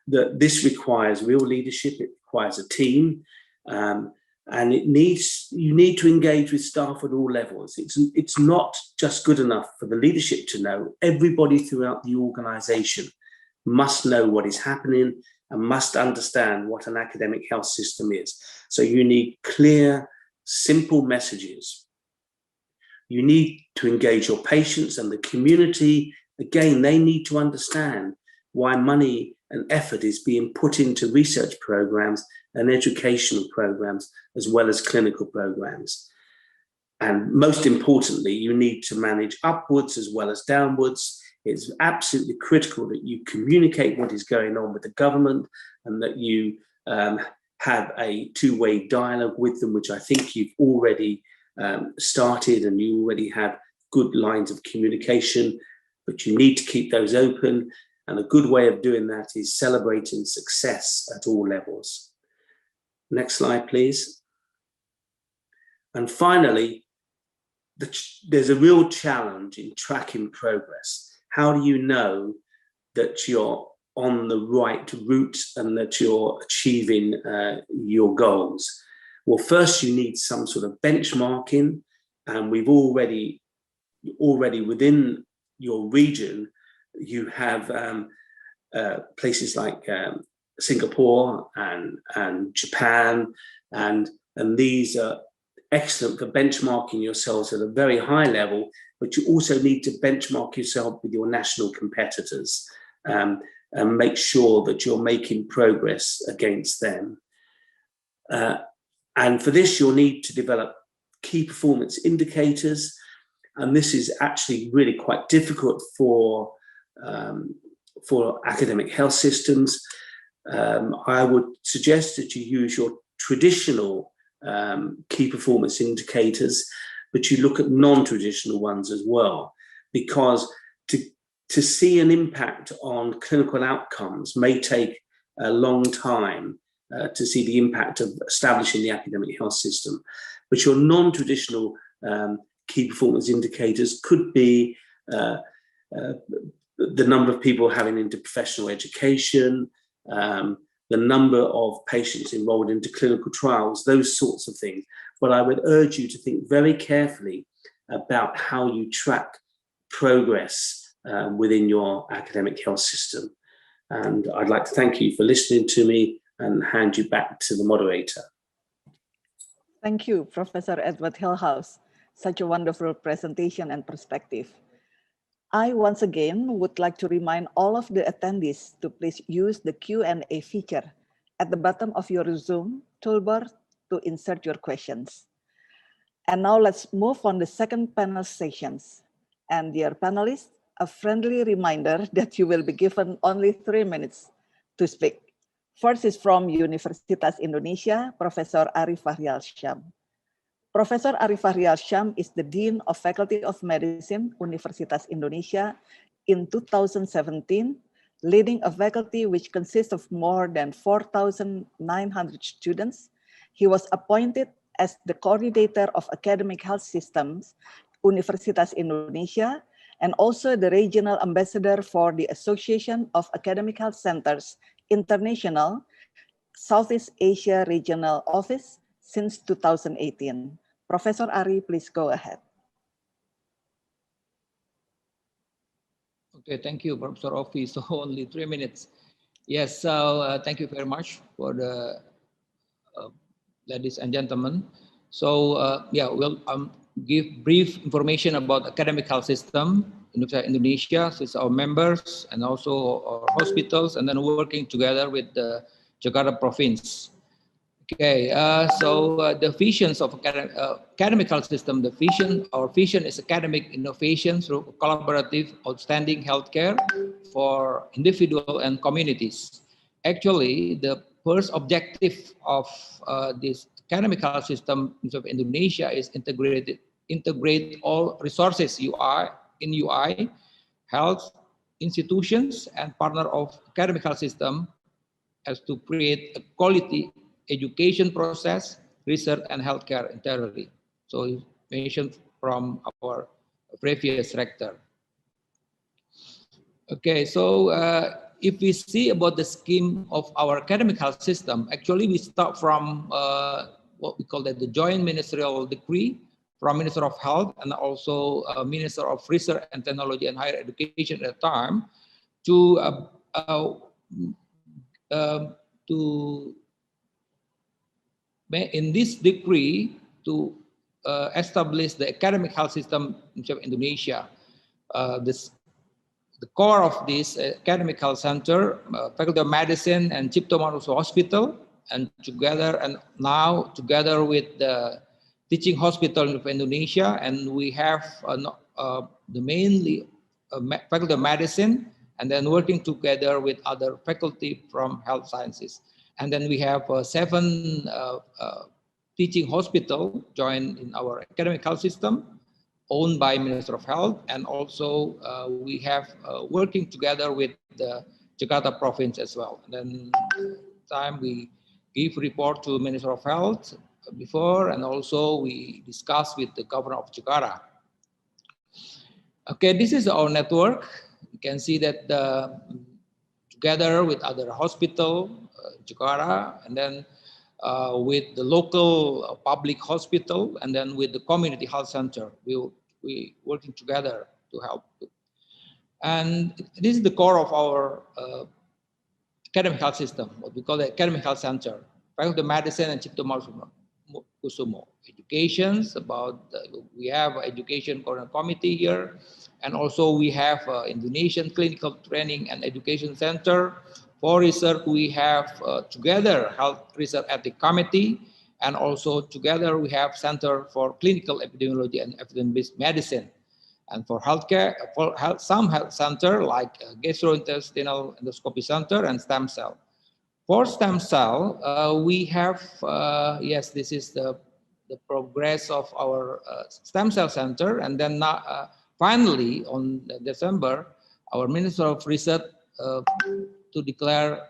that this requires real leadership, it requires a team, and you need to engage with staff at all levels. It's not just good enough for the leadership to know. Everybody throughout the organization must know what is happening and must understand what an academic health system is. So you need clear, simple messages. You need to engage your patients and the community. Again, they need to understand why money and effort is being put into research programs and educational programs, as well as clinical programs. And most importantly, you need to manage upwards as well as downwards. It's absolutely critical that you communicate what is going on with the government, and that you have a two-way dialogue with them, which I think you've already started, and you already have good lines of communication, but you need to keep those open. And a good way of doing that is celebrating success at all levels. Next slide, please. And finally, there's a real challenge in tracking progress. How do you know that you're on the right route and that you're achieving your goals? Well, first you need some sort of benchmarking, and we've already within your region, you have places like Singapore and Japan, and these are excellent for benchmarking yourselves at a very high level, but you also need to benchmark yourself with your national competitors and make sure that you're making progress against them. And for this, you'll need to develop key performance indicators, and this is actually really quite difficult for academic health systems. I would suggest that you use your traditional key performance indicators, but you look at non-traditional ones as well, because to see an impact on clinical outcomes may take a long time to see the impact of establishing the academic health system. But your non-traditional key performance indicators could be the number of people having interprofessional education, the number of patients enrolled into clinical trials, those sorts of things. But I would urge you to think very carefully about how you track progress within your academic health system. And I'd like to thank you for listening to me and hand you back to the moderator. Thank you, Professor Edward Hillhouse. Such a wonderful presentation and perspective. I once again would like to remind all of the attendees to please use the Q&A feature at the bottom of your Zoom toolbar to insert your questions. And now let's move on the second panel sessions. And dear panelists, a friendly reminder that you will be given only 3 minutes to speak. First is from Universitas Indonesia, Professor Arif Fahrial Syam. Professor Arif Fahrial Syam is the Dean of Faculty of Medicine, Universitas Indonesia in 2017, leading a faculty which consists of more than 4,900 students. He was appointed as the coordinator of academic health systems, Universitas Indonesia, and also the Regional Ambassador for the Association of Academic Health Centers International, Southeast Asia Regional Office since 2018. Professor Ari, please go ahead. Okay, thank you, Professor Ofi. So only 3 minutes. Yes, so thank you very much for the ladies and gentlemen. So yeah, we'll give brief information about academic health system in Indonesia, so it's our members and also our hospitals, and then working together with the Jakarta province. Okay, so the visions of academic health system, our vision is academic innovation through collaborative, outstanding healthcare for individual and communities. Actually, the first objective of this academic health system of Indonesia is integrate all resources UI, health institutions, and partner of academic health system as to create a quality education process, research, and healthcare entirely. So mentioned from our previous rector. Okay, so if we see about the scheme of our academic health system, actually we start from what we call that the joint ministerial decree from Minister of Health and also Minister of Research and Technology and Higher Education at the time to in this decree to establish the academic health system in Indonesia. The core of this academic health center, Faculty of Medicine and Cipto Mangunkusumo Hospital, and now together with the teaching hospital of Indonesia, and we have the mainly Faculty of Medicine, and then working together with other faculty from health sciences. And then we have 7 teaching hospital joined in our academic health system, owned by Minister of Health, and also we have working together with the Jakarta province as well. And then time we give report to Minister of Health before, and also we discuss with the Governor of Jakarta. Okay, this is our network. You can see that together with other hospital, Jakarta, and then with the local public hospital, and then with the community health center, we working together to help. And this is the core of our academic health system, what we call the academic health center. Faculty of Medicine and Cipto Mangunkusumo. Educations about, we have education committee here, and also we have Indonesian Clinical Training and Education Center. For research, we have together Health Research Ethics Committee, and also together we have Center for Clinical Epidemiology and Evidence-Based Medicine. And for healthcare, some health center like Gastrointestinal Endoscopy Center and Stem Cell. For stem cell, we have, yes, this is the progress of our stem cell center. And then finally, on December, our Minister of Research to declare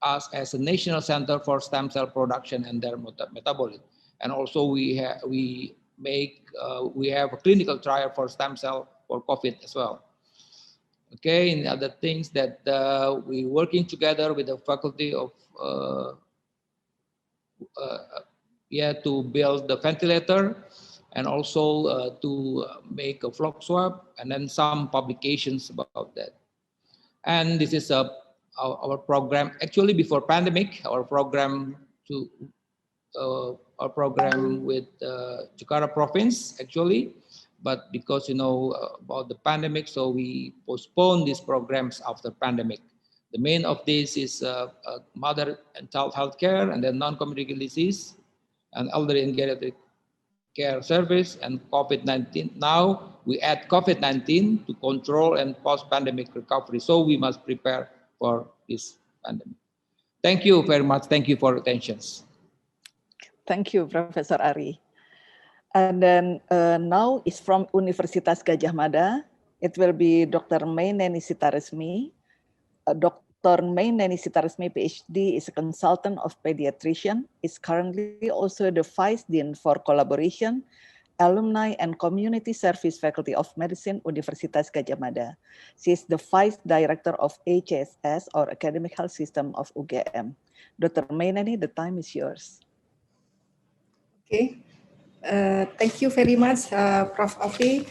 us as a national center for stem cell production and their metabolism. And also we have a clinical trial for stem cell for COVID as well. Okay, and other things that we working together with the faculty of to build the ventilator, and also to make a flock swab, and then some publications about that. And this is our program. Actually, before pandemic, our program with Jakarta province actually, but because about the pandemic, so we postpone these programs after pandemic. The main of this is mother and child healthcare, and then non-communicable disease, and elderly and geriatric care service, and COVID-19. Now we add COVID-19 to control and post-pandemic recovery. So we must prepare for this pandemic. Thank you very much. Thank you for your attention. Thank you, Professor Ari. And then now is from Universitas Gadjah Mada. It will be Dr. May Neni Sitaresmi. Dr. May Neni Sitaresmi, PhD, is a consultant of pediatrician, is currently also the Vice Dean for Collaboration Alumni and Community Service Faculty of Medicine, Universitas Gadjah Mada. She is the Vice Director of AAHCI, or Academic Health System of UGM. Dr. Mainani, the time is yours. Okay. Thank you very much, Prof. Ovi.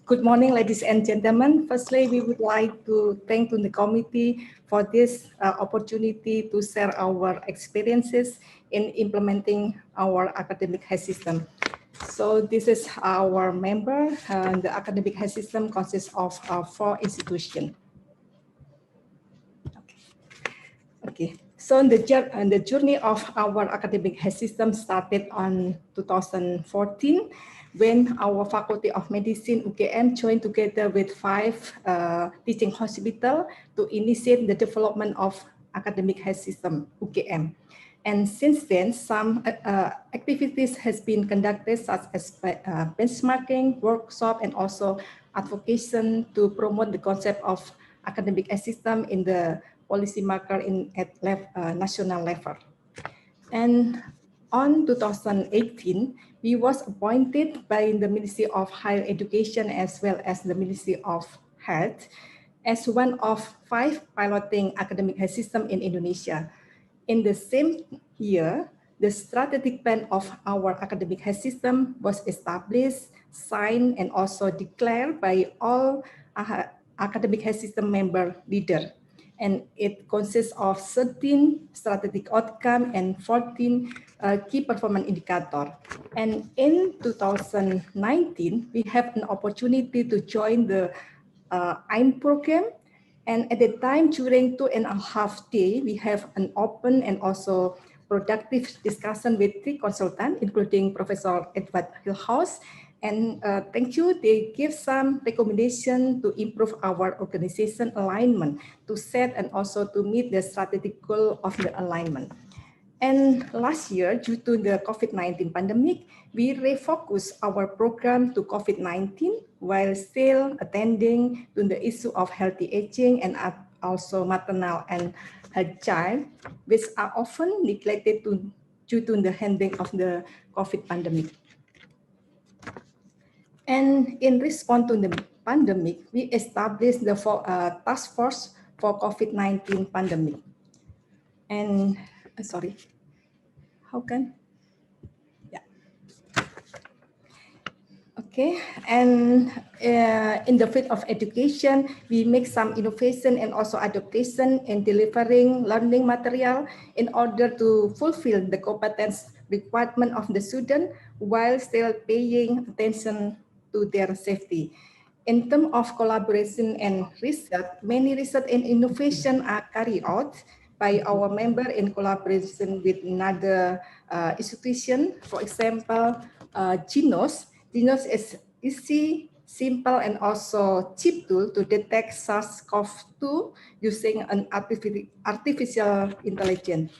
Good morning, ladies and gentlemen. Firstly, we would like to thank the committee for this opportunity to share our experiences in implementing our academic health system. So this is our member. The academic health system consists of 4 institutions. Okay. So the journey of our academic health system started on 2014 when our Faculty of Medicine UGM joined together with 5 teaching hospitals to initiate the development of academic health system UGM. And since then, some activities has been conducted such as benchmarking, workshop, and also advocacy to promote the concept of academic health system in the policy marker at national level. And on 2018, we was appointed by the Ministry of Higher Education as well as the Ministry of Health as one of 5 piloting academic health system in Indonesia. In the same year, the strategic plan of our academic health system was established, signed, and also declared by all academic health system member leaders. And it consists of 13 strategic outcomes and 14 key performance indicators. And in 2019, we have an opportunity to join the AIM program. And at the time, during 2.5 days, we have an open and also productive discussion with 3 consultants, including Professor Edward Hillhouse. And thank you, they give some recommendation to improve our organization alignment, to set and also to meet the strategic goal of the alignment. And last year, due to the COVID-19 pandemic, we refocused our program to COVID-19 while still attending to the issue of healthy aging and also maternal and health child, which are often neglected due to the handling of the COVID pandemic. And in response to the pandemic, we established the task force for COVID-19 pandemic. And sorry, how can? Yeah. Okay, and in the field of education, we make some innovation and also adaptation in delivering learning material in order to fulfill the competence requirement of the student while still paying attention to their safety. In terms of collaboration and research, many research and innovation are carried out by our member in collaboration with another institution. For example, GENOS. GENOS is easy, simple, and also cheap tool to detect SARS-CoV-2 using an artificial intelligence.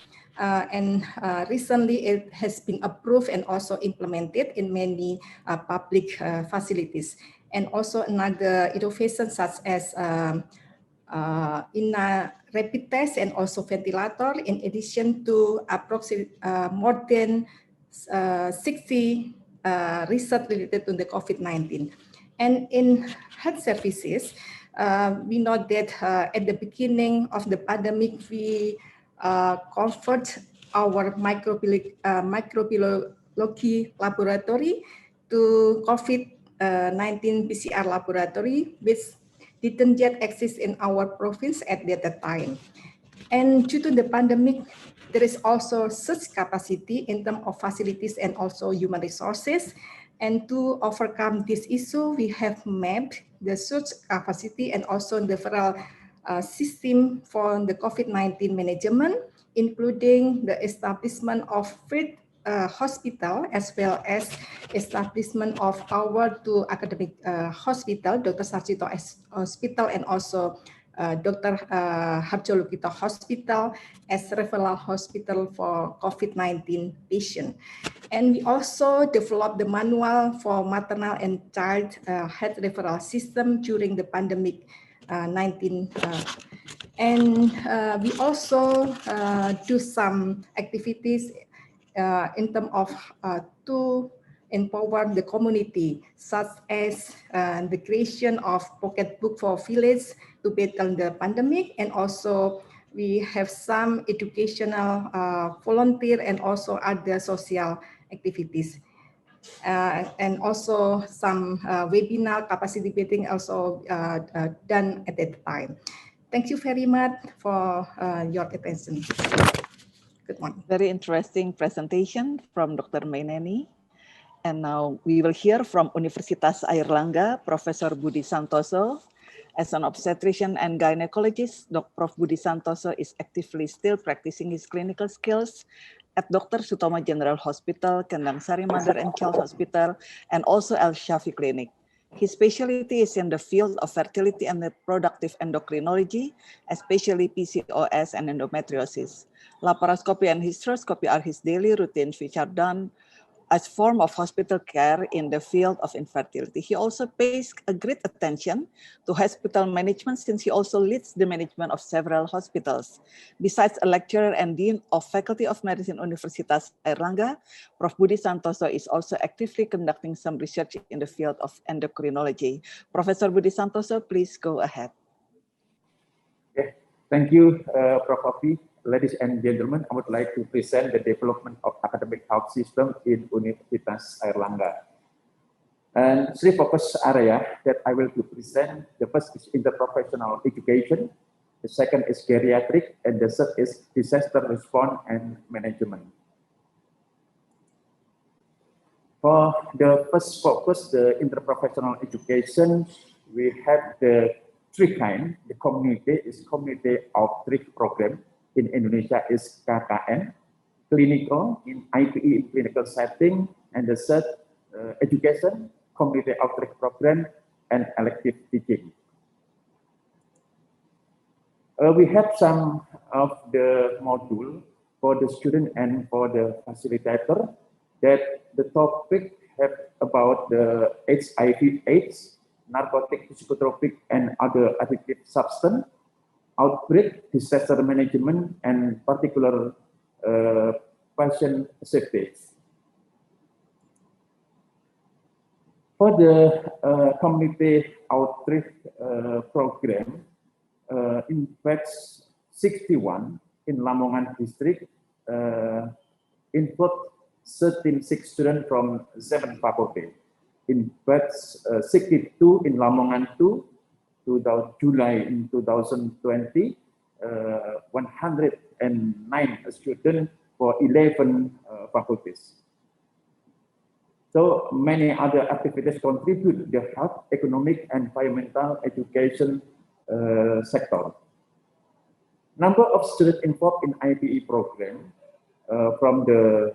Recently, it has been approved and also implemented in many public facilities. And also another innovation such as in a rapid test and also ventilator, in addition to approximately more than 60 research related to the COVID-19. And in health services, we know that at the beginning of the pandemic, we convert our microbiology laboratory to COVID-19 PCR laboratory, which didn't yet exist in our province at that time. And due to the pandemic, there is also such capacity in terms of facilities and also human resources. And to overcome this issue, we have mapped the such capacity and also the referral system for the COVID-19 management, including the establishment of field hospital as well as establishment of our 2 academic hospital, Dr. Sarjito Hospital and also Dr. Harjo Lukito Hospital as referral hospital for COVID-19 patient. And we also developed the manual for maternal and child health referral system during the pandemic 19. And we also do some activities in terms of to empower the community, such as the creation of pocketbook for village to battle the pandemic, and also we have some educational volunteer and also other social activities. And also some webinar capacity building also done at that time. Thank you very much for your attention. Good morning. Very interesting presentation from Dr. Maineni. And now we will hear from Universitas Airlangga, Professor Budi Santoso. As an obstetrician and gynecologist, Prof. Budi Santoso is actively still practicing his clinical skills at Dr. Sutomo General Hospital, Kendang Sari Mother and Child Hospital, and also El Shafi Clinic. His specialty is in the field of fertility and reproductive endocrinology, especially PCOS and endometriosis. Laparoscopy and hysteroscopy are his daily routines, which are done as form of hospital care in the field of infertility. He also pays a great attention to hospital management, since he also leads the management of several hospitals. Besides a lecturer and dean of Faculty of Medicine Universitas Airlangga, Prof. Budi Santoso is also actively conducting some research in the field of endocrinology. Professor Budi Santoso, please go ahead. Okay. Thank you, Prof. Afi. Ladies and gentlemen, I would like to present the development of academic health system in Universitas Airlangga. And three focus area that I will present. The first is interprofessional education, the second is geriatric, and the third is disaster response and management. For the first focus, the interprofessional education, we have the three kinds. The community is community outreach program. In Indonesia is KKN, clinical in IPE in clinical setting, and the third education, community outreach program, and elective teaching. We have some of the module for the student and for the facilitator that the topic have about the HIV/AIDS, narcotic, psychotropic, and other addictive substance, outbreak, disaster management, and particular patient safety. For the community outreach program, in batch 61 in Lamongan district, include 13 students from 7 faculties. In batch 62 in Lamongan 2, July in 2020, 109 students for 11 faculties. So many other activities contribute to the health, economic, and environmental education sector. Number of students involved in IPE program from the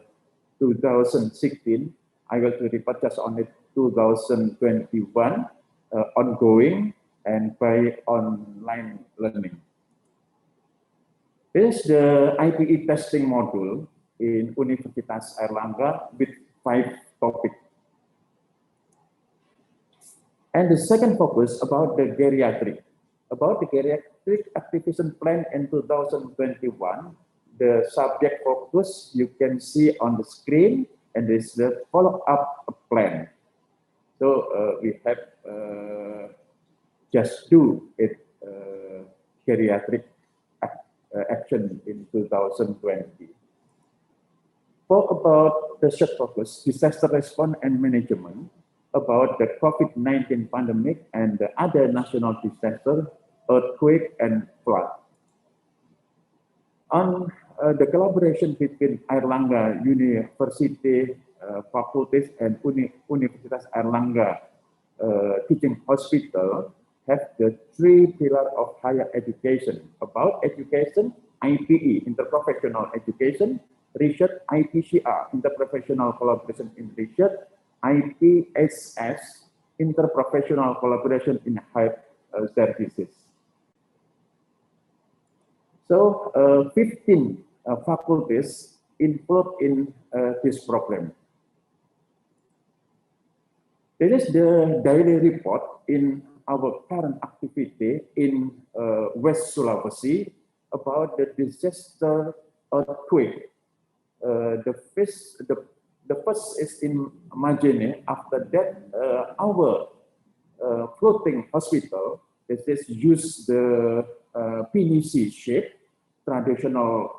2016, I will report just on it 2021, ongoing, and by online learning. This is the IPE testing module in Universitas Airlangga with 5 topics. And the second focus about the geriatric. About the geriatric activation plan in 2021, the subject focus you can see on the screen, and this is the follow-up plan. So we have just do it geriatric action in 2020. For about the third focus, disaster response and management, about the COVID-19 pandemic and the other national disaster, earthquake and flood. On the collaboration between Airlangga University faculties and Universitas Airlangga Teaching Hospital, have the 3 pillars of higher education. About education, IPE, interprofessional education, research, IPCR, interprofessional collaboration in research, IPSS, interprofessional collaboration in health services. So 15 faculties involved in this program. This is the daily report in our current activity in West Sulawesi about the disaster earthquake. The The first is in Majene. After that, our floating hospital is use the PVC shape, traditional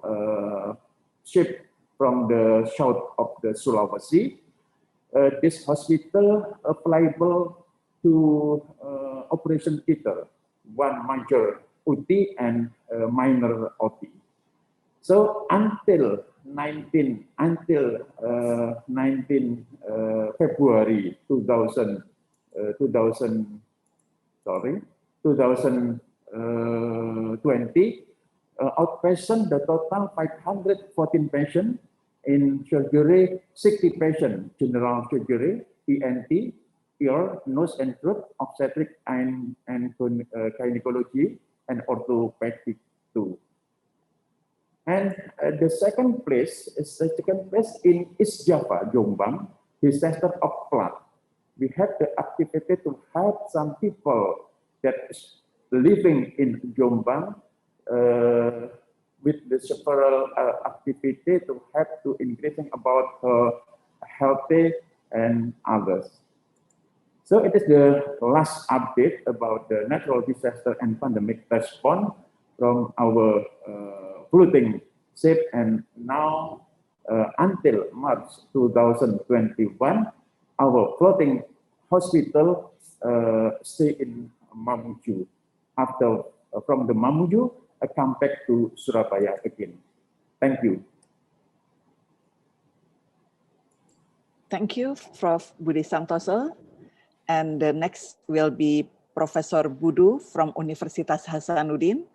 shape from the south of the Sulawesi. This hospital applicable to operation theater, one major OT and minor OT. So until 19 February 2020, outpatient, the total 514 patients, in surgery 60 patients, general surgery, ENT, ear, nose and throat, obstetric and gynecology, and orthopedic too. And the second place in East Java, Jombang, disaster of flood. We had the activity to help some people that living in Jombang with the several activity to help to increasing about healthy and others. So it is the last update about the natural disaster and pandemic response from our floating ship, and now until March 2021, our floating hospital stay in Mamuju. After from the Mamuju, I come back to Surabaya again. Thank you. Thank you, Prof. Budi Santoso. And the next will be Professor Budu from Universitas Hasanuddin.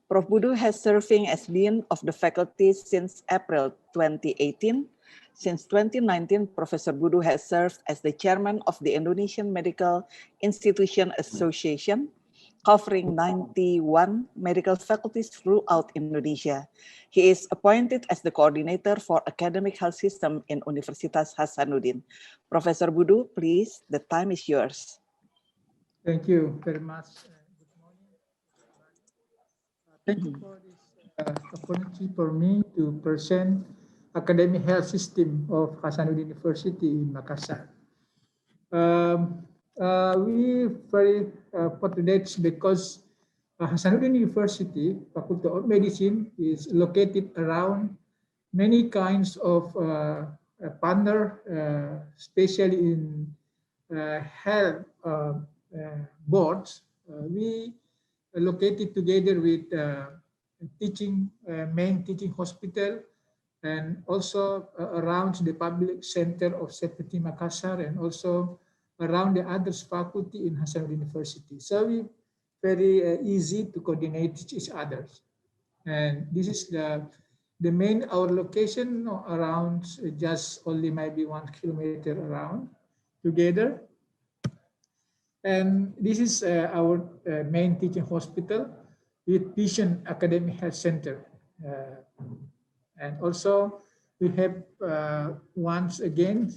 Prof. Budu has serving as Dean of the Faculty since April 2018. Since 2019, Professor Budu has served as the Chairman of the Indonesian Medical Institution Association, covering 91 medical faculties throughout Indonesia. He is appointed as the coordinator for academic health system in Universitas Hasanuddin. Professor Budu, please, the time is yours. Thank you very much. Good morning. Thank you for this opportunity for me to present academic health system of Hasanuddin University in Makassar. We very fortunate because Hasanuddin University Faculty of Medicine is located around many kinds of partner, especially in health boards. We are located together with main teaching hospital, and also around the public center of CPT Makassar, and also around the other faculty in Hasanuddin University. So we very easy to coordinate each other. And this is the main, our location around just only maybe 1 kilometer around together. And this is our main teaching hospital with Vision Academic Health Center. And also we have once again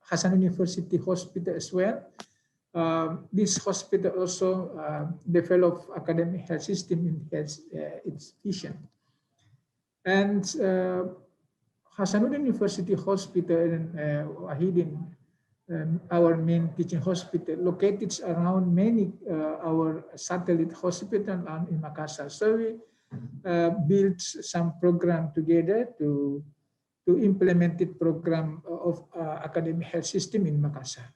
Hasanuddin University Hospital as well. This hospital also develop academic health system in its vision. And Hasanuddin University Hospital in Wahidin, our main teaching hospital, located around many our satellite hospital in Makassar. So we built some program together to implement the program of academic health system in Makassar.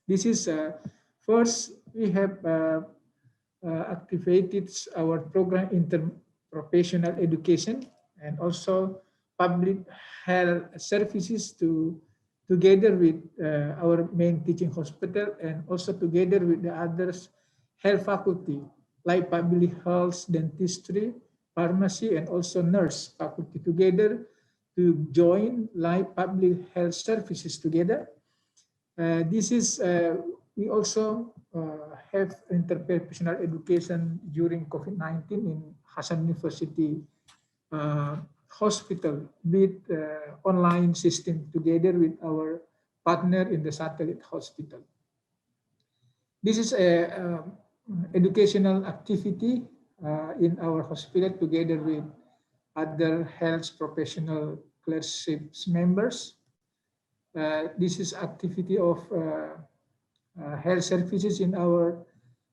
This is first we have activated our program interprofessional education and also public health services together with our main teaching hospital, and also together with the others health faculty like public health, dentistry, pharmacy, and also nurse faculty together to join like public health services together. This is, we also have interprofessional education during COVID-19 in Hasan University Hospital with online system together with our partner in the satellite hospital. This is a educational activity in our hospital together with other health professional clerkships members. This is activity of health services in our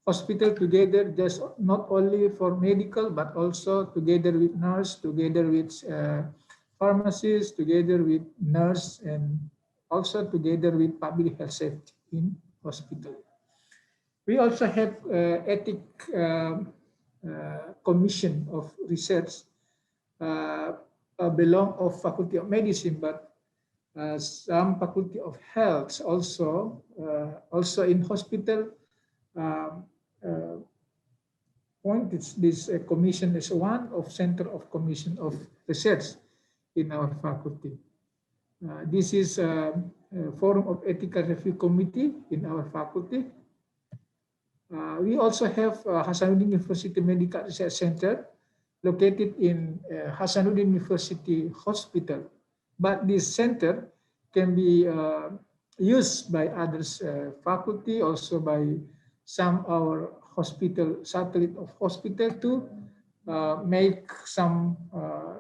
hospital together, just not only for medical, but also together with nurse, together with pharmacists, together with nurse, and also together with public health safety in hospital. We also have ethic commission of research belong of Faculty of Medicine, but some Faculty of Health also in hospital pointed this commission as one of center of commission of research in our faculty. This is a forum of ethical review committee in our faculty. We also have Hasanuddin University Medical Research Center located in Hasanuddin University Hospital. But this center can be used by others faculty, also by some our hospital, satellite of hospital to make some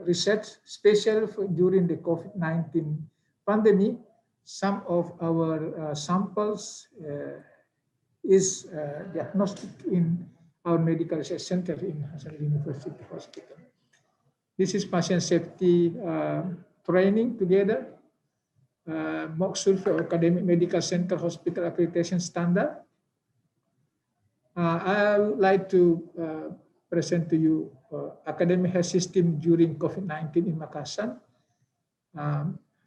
research, especially during the COVID-19 pandemic. Some of our samples is diagnostic in our medical research center in Hasanuddin University Hospital. This is patient safety training together, mock survey of academic medical center hospital accreditation standard. I would like to present to you academic health system during COVID-19 in Makassar.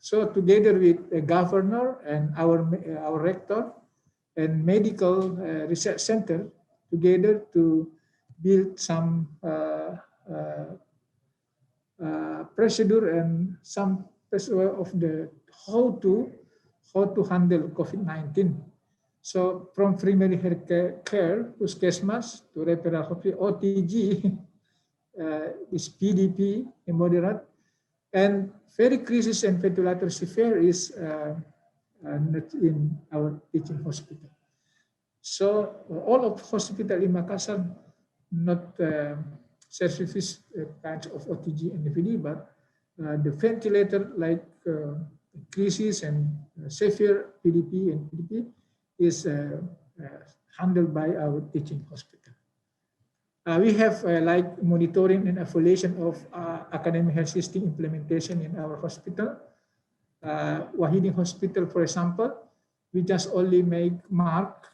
So together with the governor and our rector and medical research center, together to build some procedure and some procedure of the how to handle COVID-19. So from primary health care to Puskesmas to referral hospital, OTG, is PDP, moderate, and very crisis and ventilator severe is not in our teaching hospital. So all of hospital in Makassar not service kinds of OTG and PD, but the ventilator like crisis and severe PDP and PDP is handled by our teaching hospital. We have like monitoring and evaluation of academic health system implementation in our hospital. Wahidin Hospital, for example, we just only make mark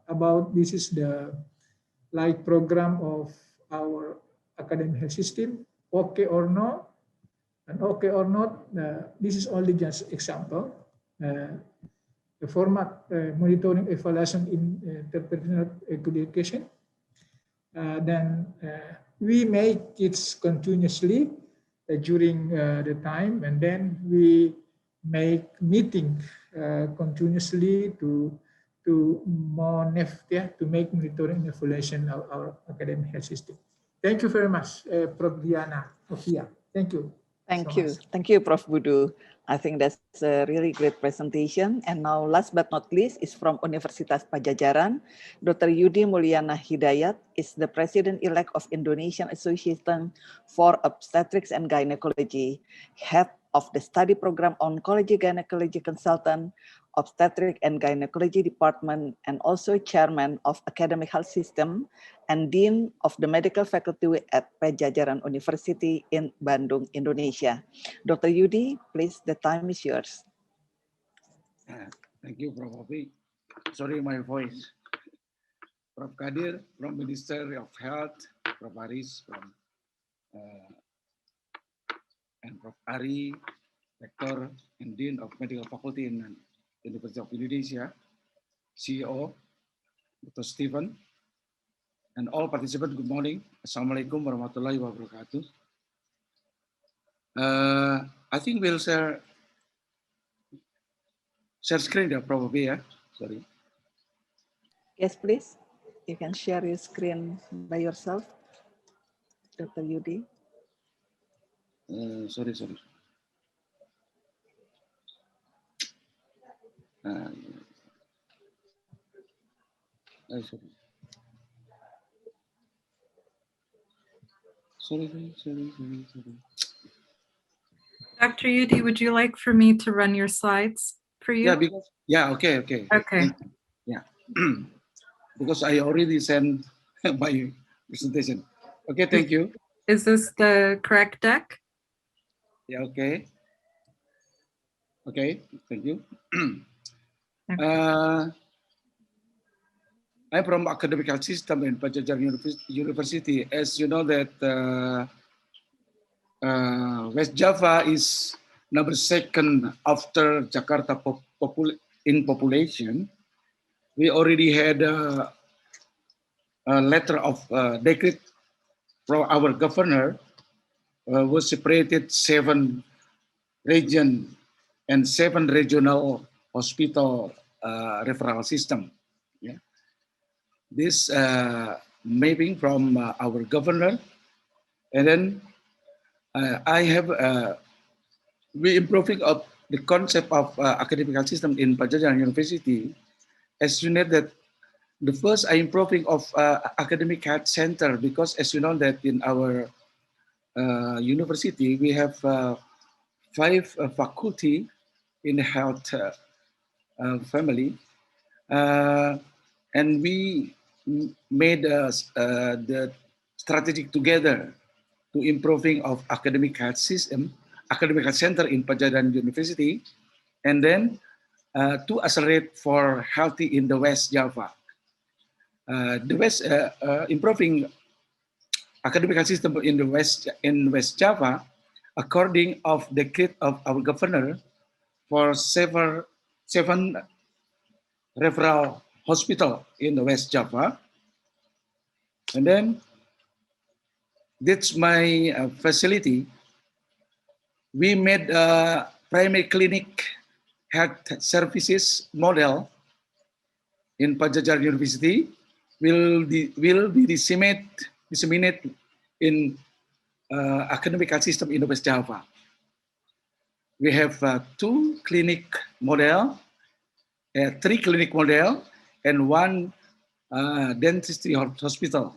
about this is the like program of our academic health system, okay or no, and okay or not. This is only just example. The format monitoring evaluation in interpersonal education. Then we make it continuously during the time, and then we make meeting continuously to make monitoring and evaluation of our academic health system. Thank you very much, Prof. Diana Sofia. Thank you. Thank you. Thank you, Prof. Budu. I think that's a really great presentation. And now, last but not least, is from Universitas Pajajaran. Dr. Yudi Mulyana Hidayat is the President-elect of Indonesian Association for Obstetrics and Gynecology, head of the study program Oncology Gynecology Consultant, Obstetric and Gynecology Department, and also Chairman of Academic Health System and Dean of the Medical Faculty at Pajajaran University in Bandung, Indonesia. Dr. Yudi, please, the time is yours. Thank you, Prof. Opi. Sorry, my voice. Prof. Kadir from Ministry of Health, Prof. Aris from and Prof. Ari, Rector and Dean of Medical Faculty in University of Indonesia, CEO, Dr. Stephen, and all participants, good morning. Assalamualaikum warahmatullahi wabarakatuh. I think we'll share screen there probably, yeah? Sorry. Yes, please. You can share your screen by yourself, Dr. Yudi. Sorry. Sorry. Dr. Yudi, would you like for me to run your slides for you? Yeah, because okay. Okay. Thank you. Yeah, because I already sent my presentation. Okay, thank you. Is this the correct deck? Yeah, okay. Okay, thank you. Okay. I'm from academic health system in Pajajaran University. As you know that West Java is number 2nd after Jakarta in population. We already had a letter of decree from our governor was separated 7 region and 7 regional hospital referral system. Yeah. This mapping from our governor, and then I have we improving of the concept of academic system in Pajajaran University. As you know that the first I improving of academic health center, because as you know that in our university we have 5 faculty in health family, and we made the strategic together to improving of academic health system, academic health center in Pajajaran University, and then to accelerate for healthy in the West Java. The West improving academic health system in the West Java, according of decree of our governor, for 7 referral hospital in the West Java, and then that's my facility. We made a primary clinic health services model in Pajajaran University. Will be disseminate in academic health system in the West Java. We have 2 clinic model, 3 clinic model, and 1 dentistry hospital,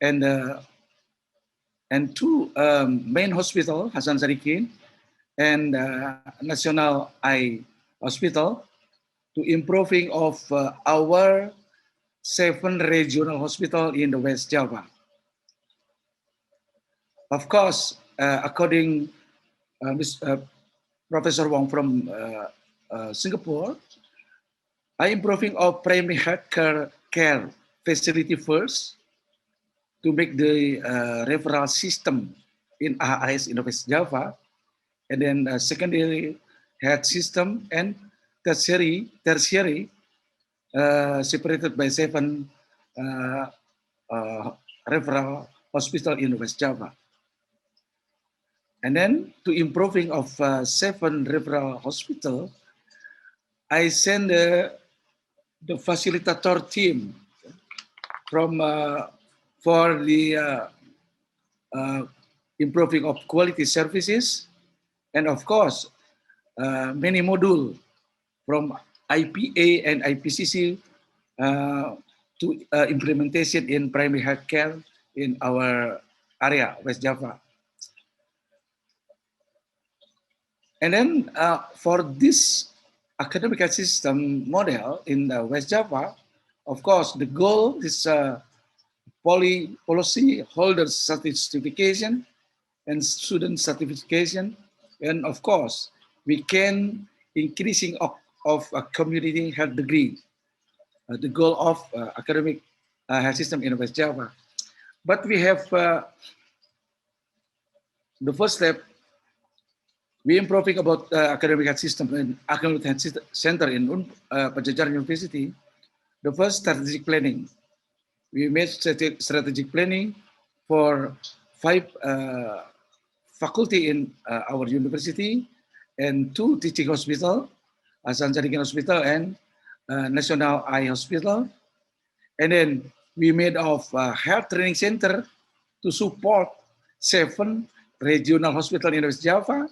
and 2 main hospital, Hasan Sadikin, and National Eye Hospital, to improving of our 7 regional hospital in the West Java. Of course, according Professor Wong from Singapore, I improving of primary health care facility first to make the referral system in AAHCI in West Java, and then secondary health system and tertiary separated by 7 referral hospital in West Java. And then to improving of 7 referral hospital, I send the facilitator team from for the improving of quality services, and of course many module from IPA and IPCC to implementation in primary health care in our area, West Java. And then for this academic system model in the West Java, of course, the goal is policy holder certification and student certification. And of course, we can increasing of a community health degree, the goal of academic health system in West Java. But we have the first step, we improving about academic health system and academic health center in Pajajaran University. The first strategic planning. We made strategic planning for 5 faculty in our university and 2 teaching hospital, Hasan Sadikin Hospital and National Eye Hospital. And then we made of health training center to support 7 regional hospital in West Java,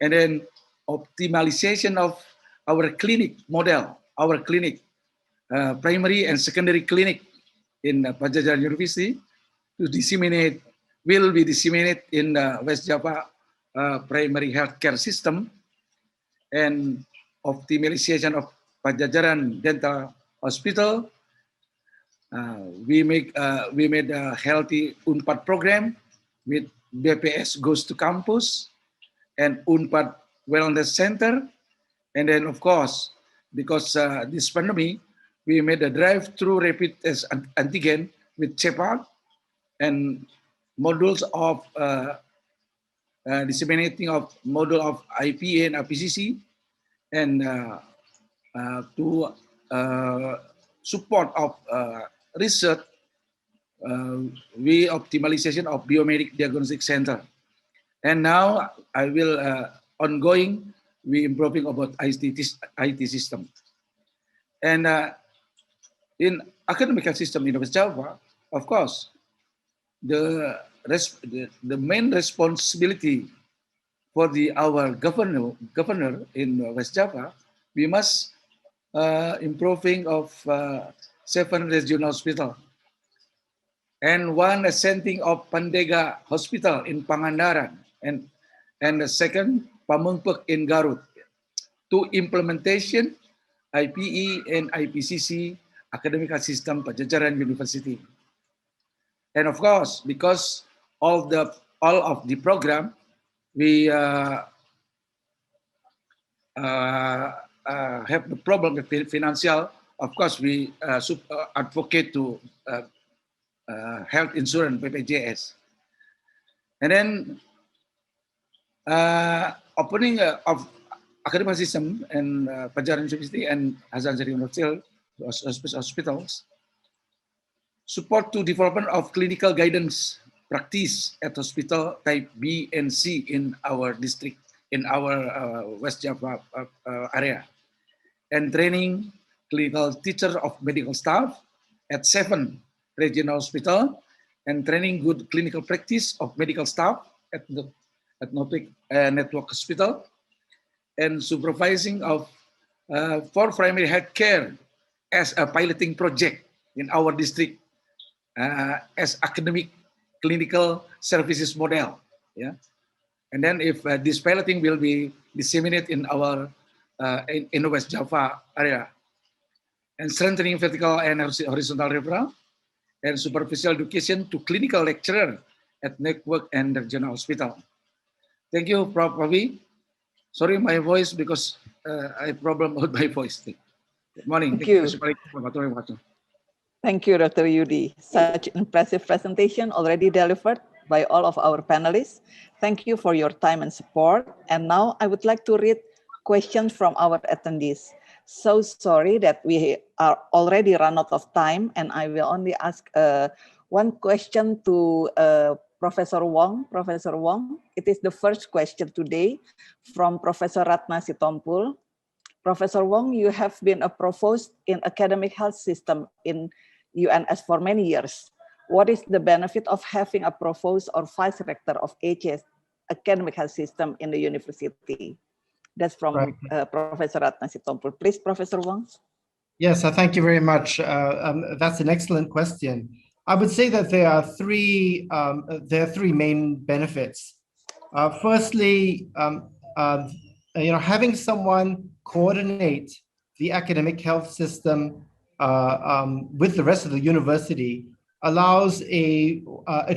and then optimization of our clinic model, our clinic, primary and secondary clinic in Pajajaran University to disseminate, will be disseminated in West Java primary healthcare system and optimization of Pajajaran Dental Hospital. We made a healthy UNPAD program with BPS Goes to Campus and UNPAD Wellness Center. And then, of course, because this pandemic, we made a drive-through rapid test antigen with CEPAC and modules of disseminating of module of IPA and IPCC, and to support of research, we optimization of biomedic diagnostic center. And now I will ongoing, we improving about IT system. And in academic system in West Java, of course, the main responsibility for our governor in West Java, we must improving of 7 regional hospital and 1 ascending of Pandega Hospital in Pangandaran, and the second Pamengpek in Garut, to implementation IPE and IPCC academic system Pajajaran University. And of course, because all of the program, we have the problem with financial. Of course, we advocate to health insurance BPJS. And then opening of academic system and Pajajaran University and Hasan Sadikin hospitals, support to development of clinical guidance practice at hospital type B and C in our district, in our West Java area, and training clinical teachers of medical staff at 7 regional hospital, and training good clinical practice of medical staff at Nopik Network Hospital, and supervising of 4 primary health care as a piloting project in our district as academic clinical services model. Yeah, and then if this piloting will be disseminated in our in the West Java area, and strengthening vertical and horizontal referral and superficial education to clinical lecturer at network and regional hospital. Thank you, Prof. Ravi. Sorry, my voice, because I have problem with my voice. Good morning. Thank you. Assalamualaikum. Thank you, Dr. Yudi. Such impressive presentation already delivered by all of our panelists. Thank you for your time and support. And now I would like to read questions from our attendees. So sorry that we are already run out of time, and I will only ask one question to Professor Wong. Professor Wong, it is the first question today from Professor Ratna Sitompul. Professor Wong, you have been a provost in academic health system in UNS for many years. What is the benefit of having a provost or vice rector of AAHCI academic health system in the university? That's from Professor Ratna Sitompul. Please, Professor Wong. Yes, thank you very much. That's an excellent question. I would say that there are three main benefits. Firstly, having someone coordinate the academic health system with the rest of the university allows a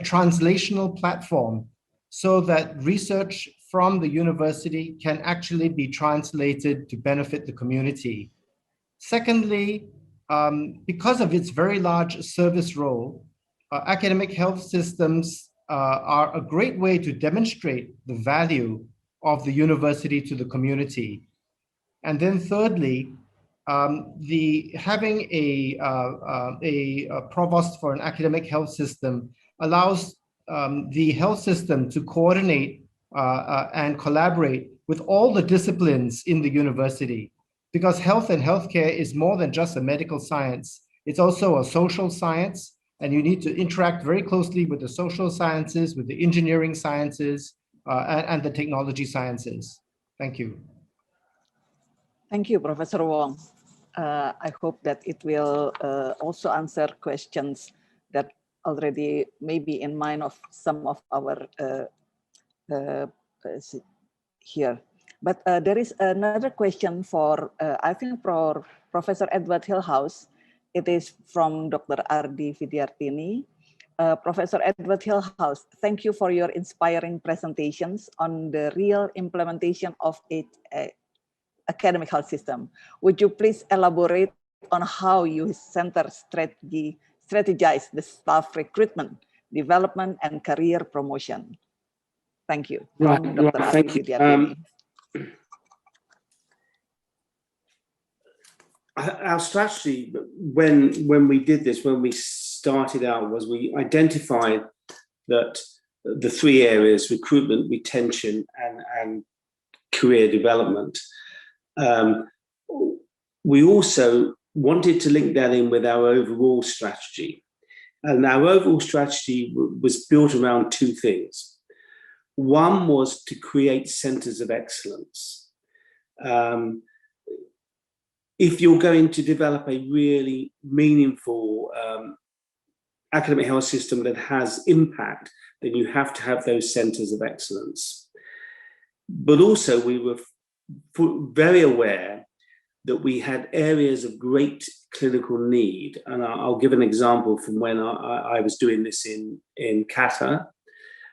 translational platform so that research from the university can actually be translated to benefit the community. Secondly, because of its very large service role, academic health systems are a great way to demonstrate the value of the university to the community. And then thirdly, having a provost for an academic health system allows the health system to coordinate and collaborate with all the disciplines in the university, because health and healthcare is more than just a medical science. It's also a social science, and you need to interact very closely with the social sciences, with the engineering sciences, and the technology sciences. Thank you. Thank you, Professor Wong. I hope that it will also answer questions that already may be in mind of some of our here. But there is another question for, I think, for Professor Edward Hillhouse. It is from Dr. Ardi Vidyartini. Professor Edward Hillhouse, thank you for your inspiring presentations on the real implementation of a academic health system. Would you please elaborate on how you center strategize the staff recruitment, development, and career promotion? Thank you. From Dr. Thank Ardi you. Vidyartini. Our strategy when we did this, when we started out, was we identified that the three areas: recruitment, retention, and career development. We also wanted to link that in with our overall strategy. And our overall strategy was built around two things. One was to create centers of excellence. If you're going to develop a really meaningful academic health system that has impact, then you have to have those centers of excellence. But also we were very aware that we had areas of great clinical need. And I'll give an example from when I was doing this in Qatar.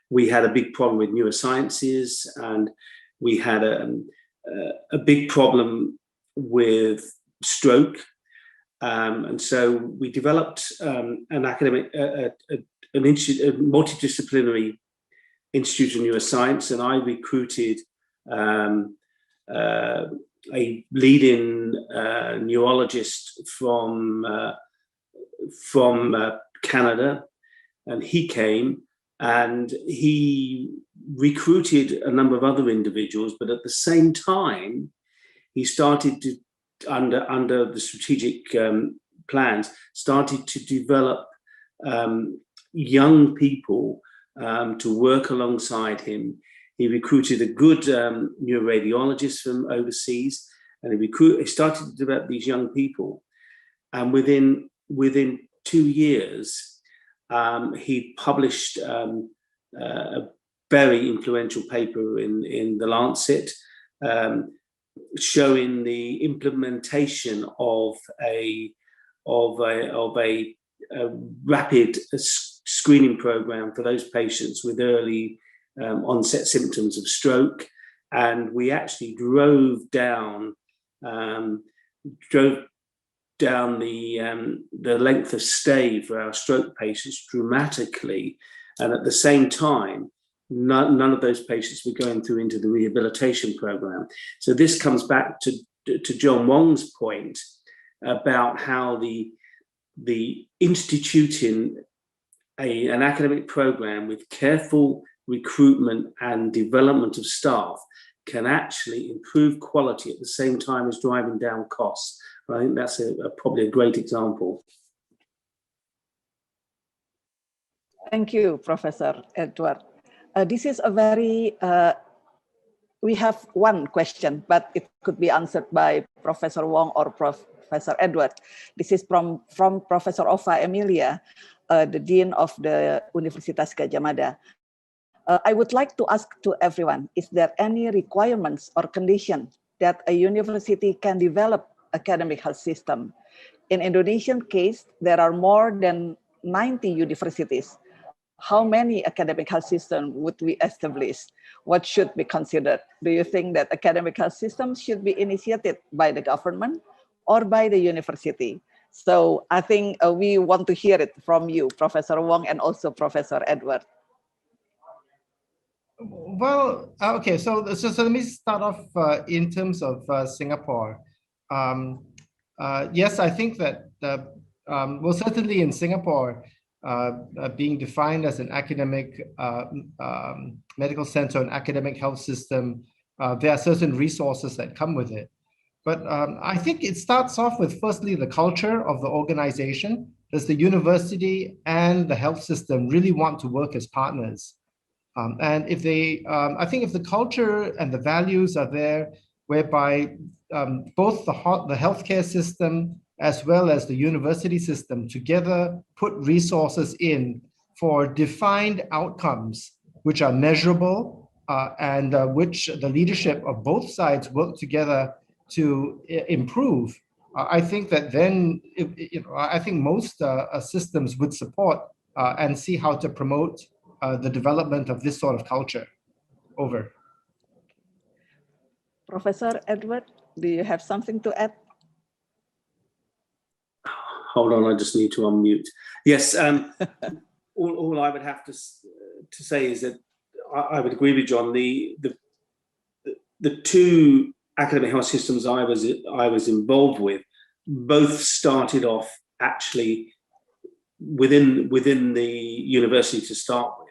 We had a big problem with neurosciences, and we had a big problem with stroke. And so we developed an academic, a multidisciplinary Institute of Neuroscience, and I recruited a leading neurologist from Canada, and he came and he recruited a number of other individuals, but at the same time, he started to, under the strategic plans, started to develop young people to work alongside him. He recruited a good neuroradiologist from overseas, and he started to develop these young people. And within 2 years, he published a very influential paper in the Lancet, showing the implementation of a rapid screening program for those patients with early onset symptoms of stroke. And we actually drove down the length of stay for our stroke patients dramatically. And at the same time, none of those patients were going through into the rehabilitation program. So this comes back to John Wong's point about how the instituting an academic program with careful recruitment and development of staff can actually improve quality at the same time as driving down costs. I think that's probably a great example. Thank you, Professor Edward. This is a very, we have one question, but it could be answered by Professor Wong or Professor Edward. This is from Professor Ova Emilia, the Dean of the Universitas Gadjah Mada. I would like to ask to everyone, is there any requirements or condition that a university can develop academic health system? In Indonesian case, there are more than 90 universities. How many academic health systems would we establish? What should be considered? Do you think that academic health systems should be initiated by the government or by the university? So I think we want to hear it from you, Professor Wong, and also Professor Edward. Well, okay, so let me start off in terms of Singapore. Yes, I think that, well, certainly in Singapore, being defined as an academic medical center, an academic health system, there are certain resources that come with it. But I think it starts off with, firstly, the culture of the organization. Does the university and the health system really want to work as partners? And if they, I think if the culture and the values are there, whereby both the healthcare system as well as the university system together put resources in for defined outcomes, which are measurable and which the leadership of both sides work together to improve, I think that then, I think most systems would support and see how to promote the development of this sort of culture. Over. Professor Edward, do you have something to add? Hold on, I just need to unmute. Yes, all I would have to say is that I would agree with John. The two academic health systems I was involved with both started off actually within the university to start with.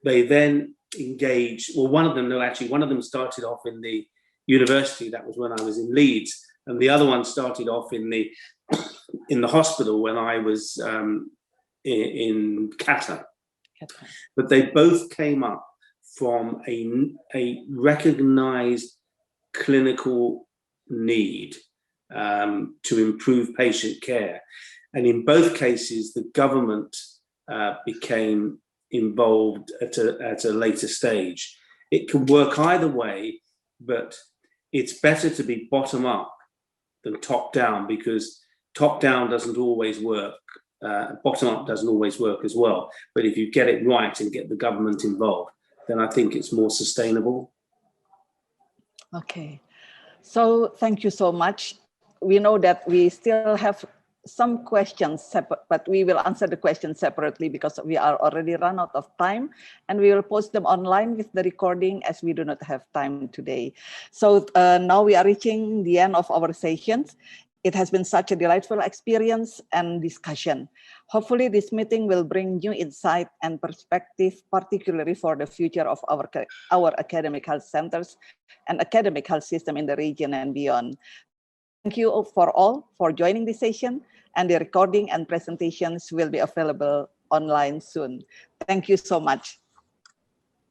They then engaged, well, one of them started off in the university. That was when I was in Leeds, and the other one started off in the hospital when I was in Qatar. But they both came up from a recognized clinical need to improve patient care. And in both cases, the government became involved at a later stage. It can work either way, but it's better to be bottom up than top down, because top down doesn't always work. Bottom up doesn't always work as well. But if you get it right and get the government involved, then I think it's more sustainable. Okay, so thank you so much. We know that we still have some questions, but we will answer the questions separately because we are already run out of time, and we will post them online with the recording as we do not have time today. So now we are reaching the end of our sessions. It has been such a delightful experience and discussion. Hopefully this meeting will bring new insight and perspective, particularly for the future of our academic health centers and academic health system in the region and beyond. Thank you for all for joining this session, and the recording and presentations will be available online soon. Thank you so much.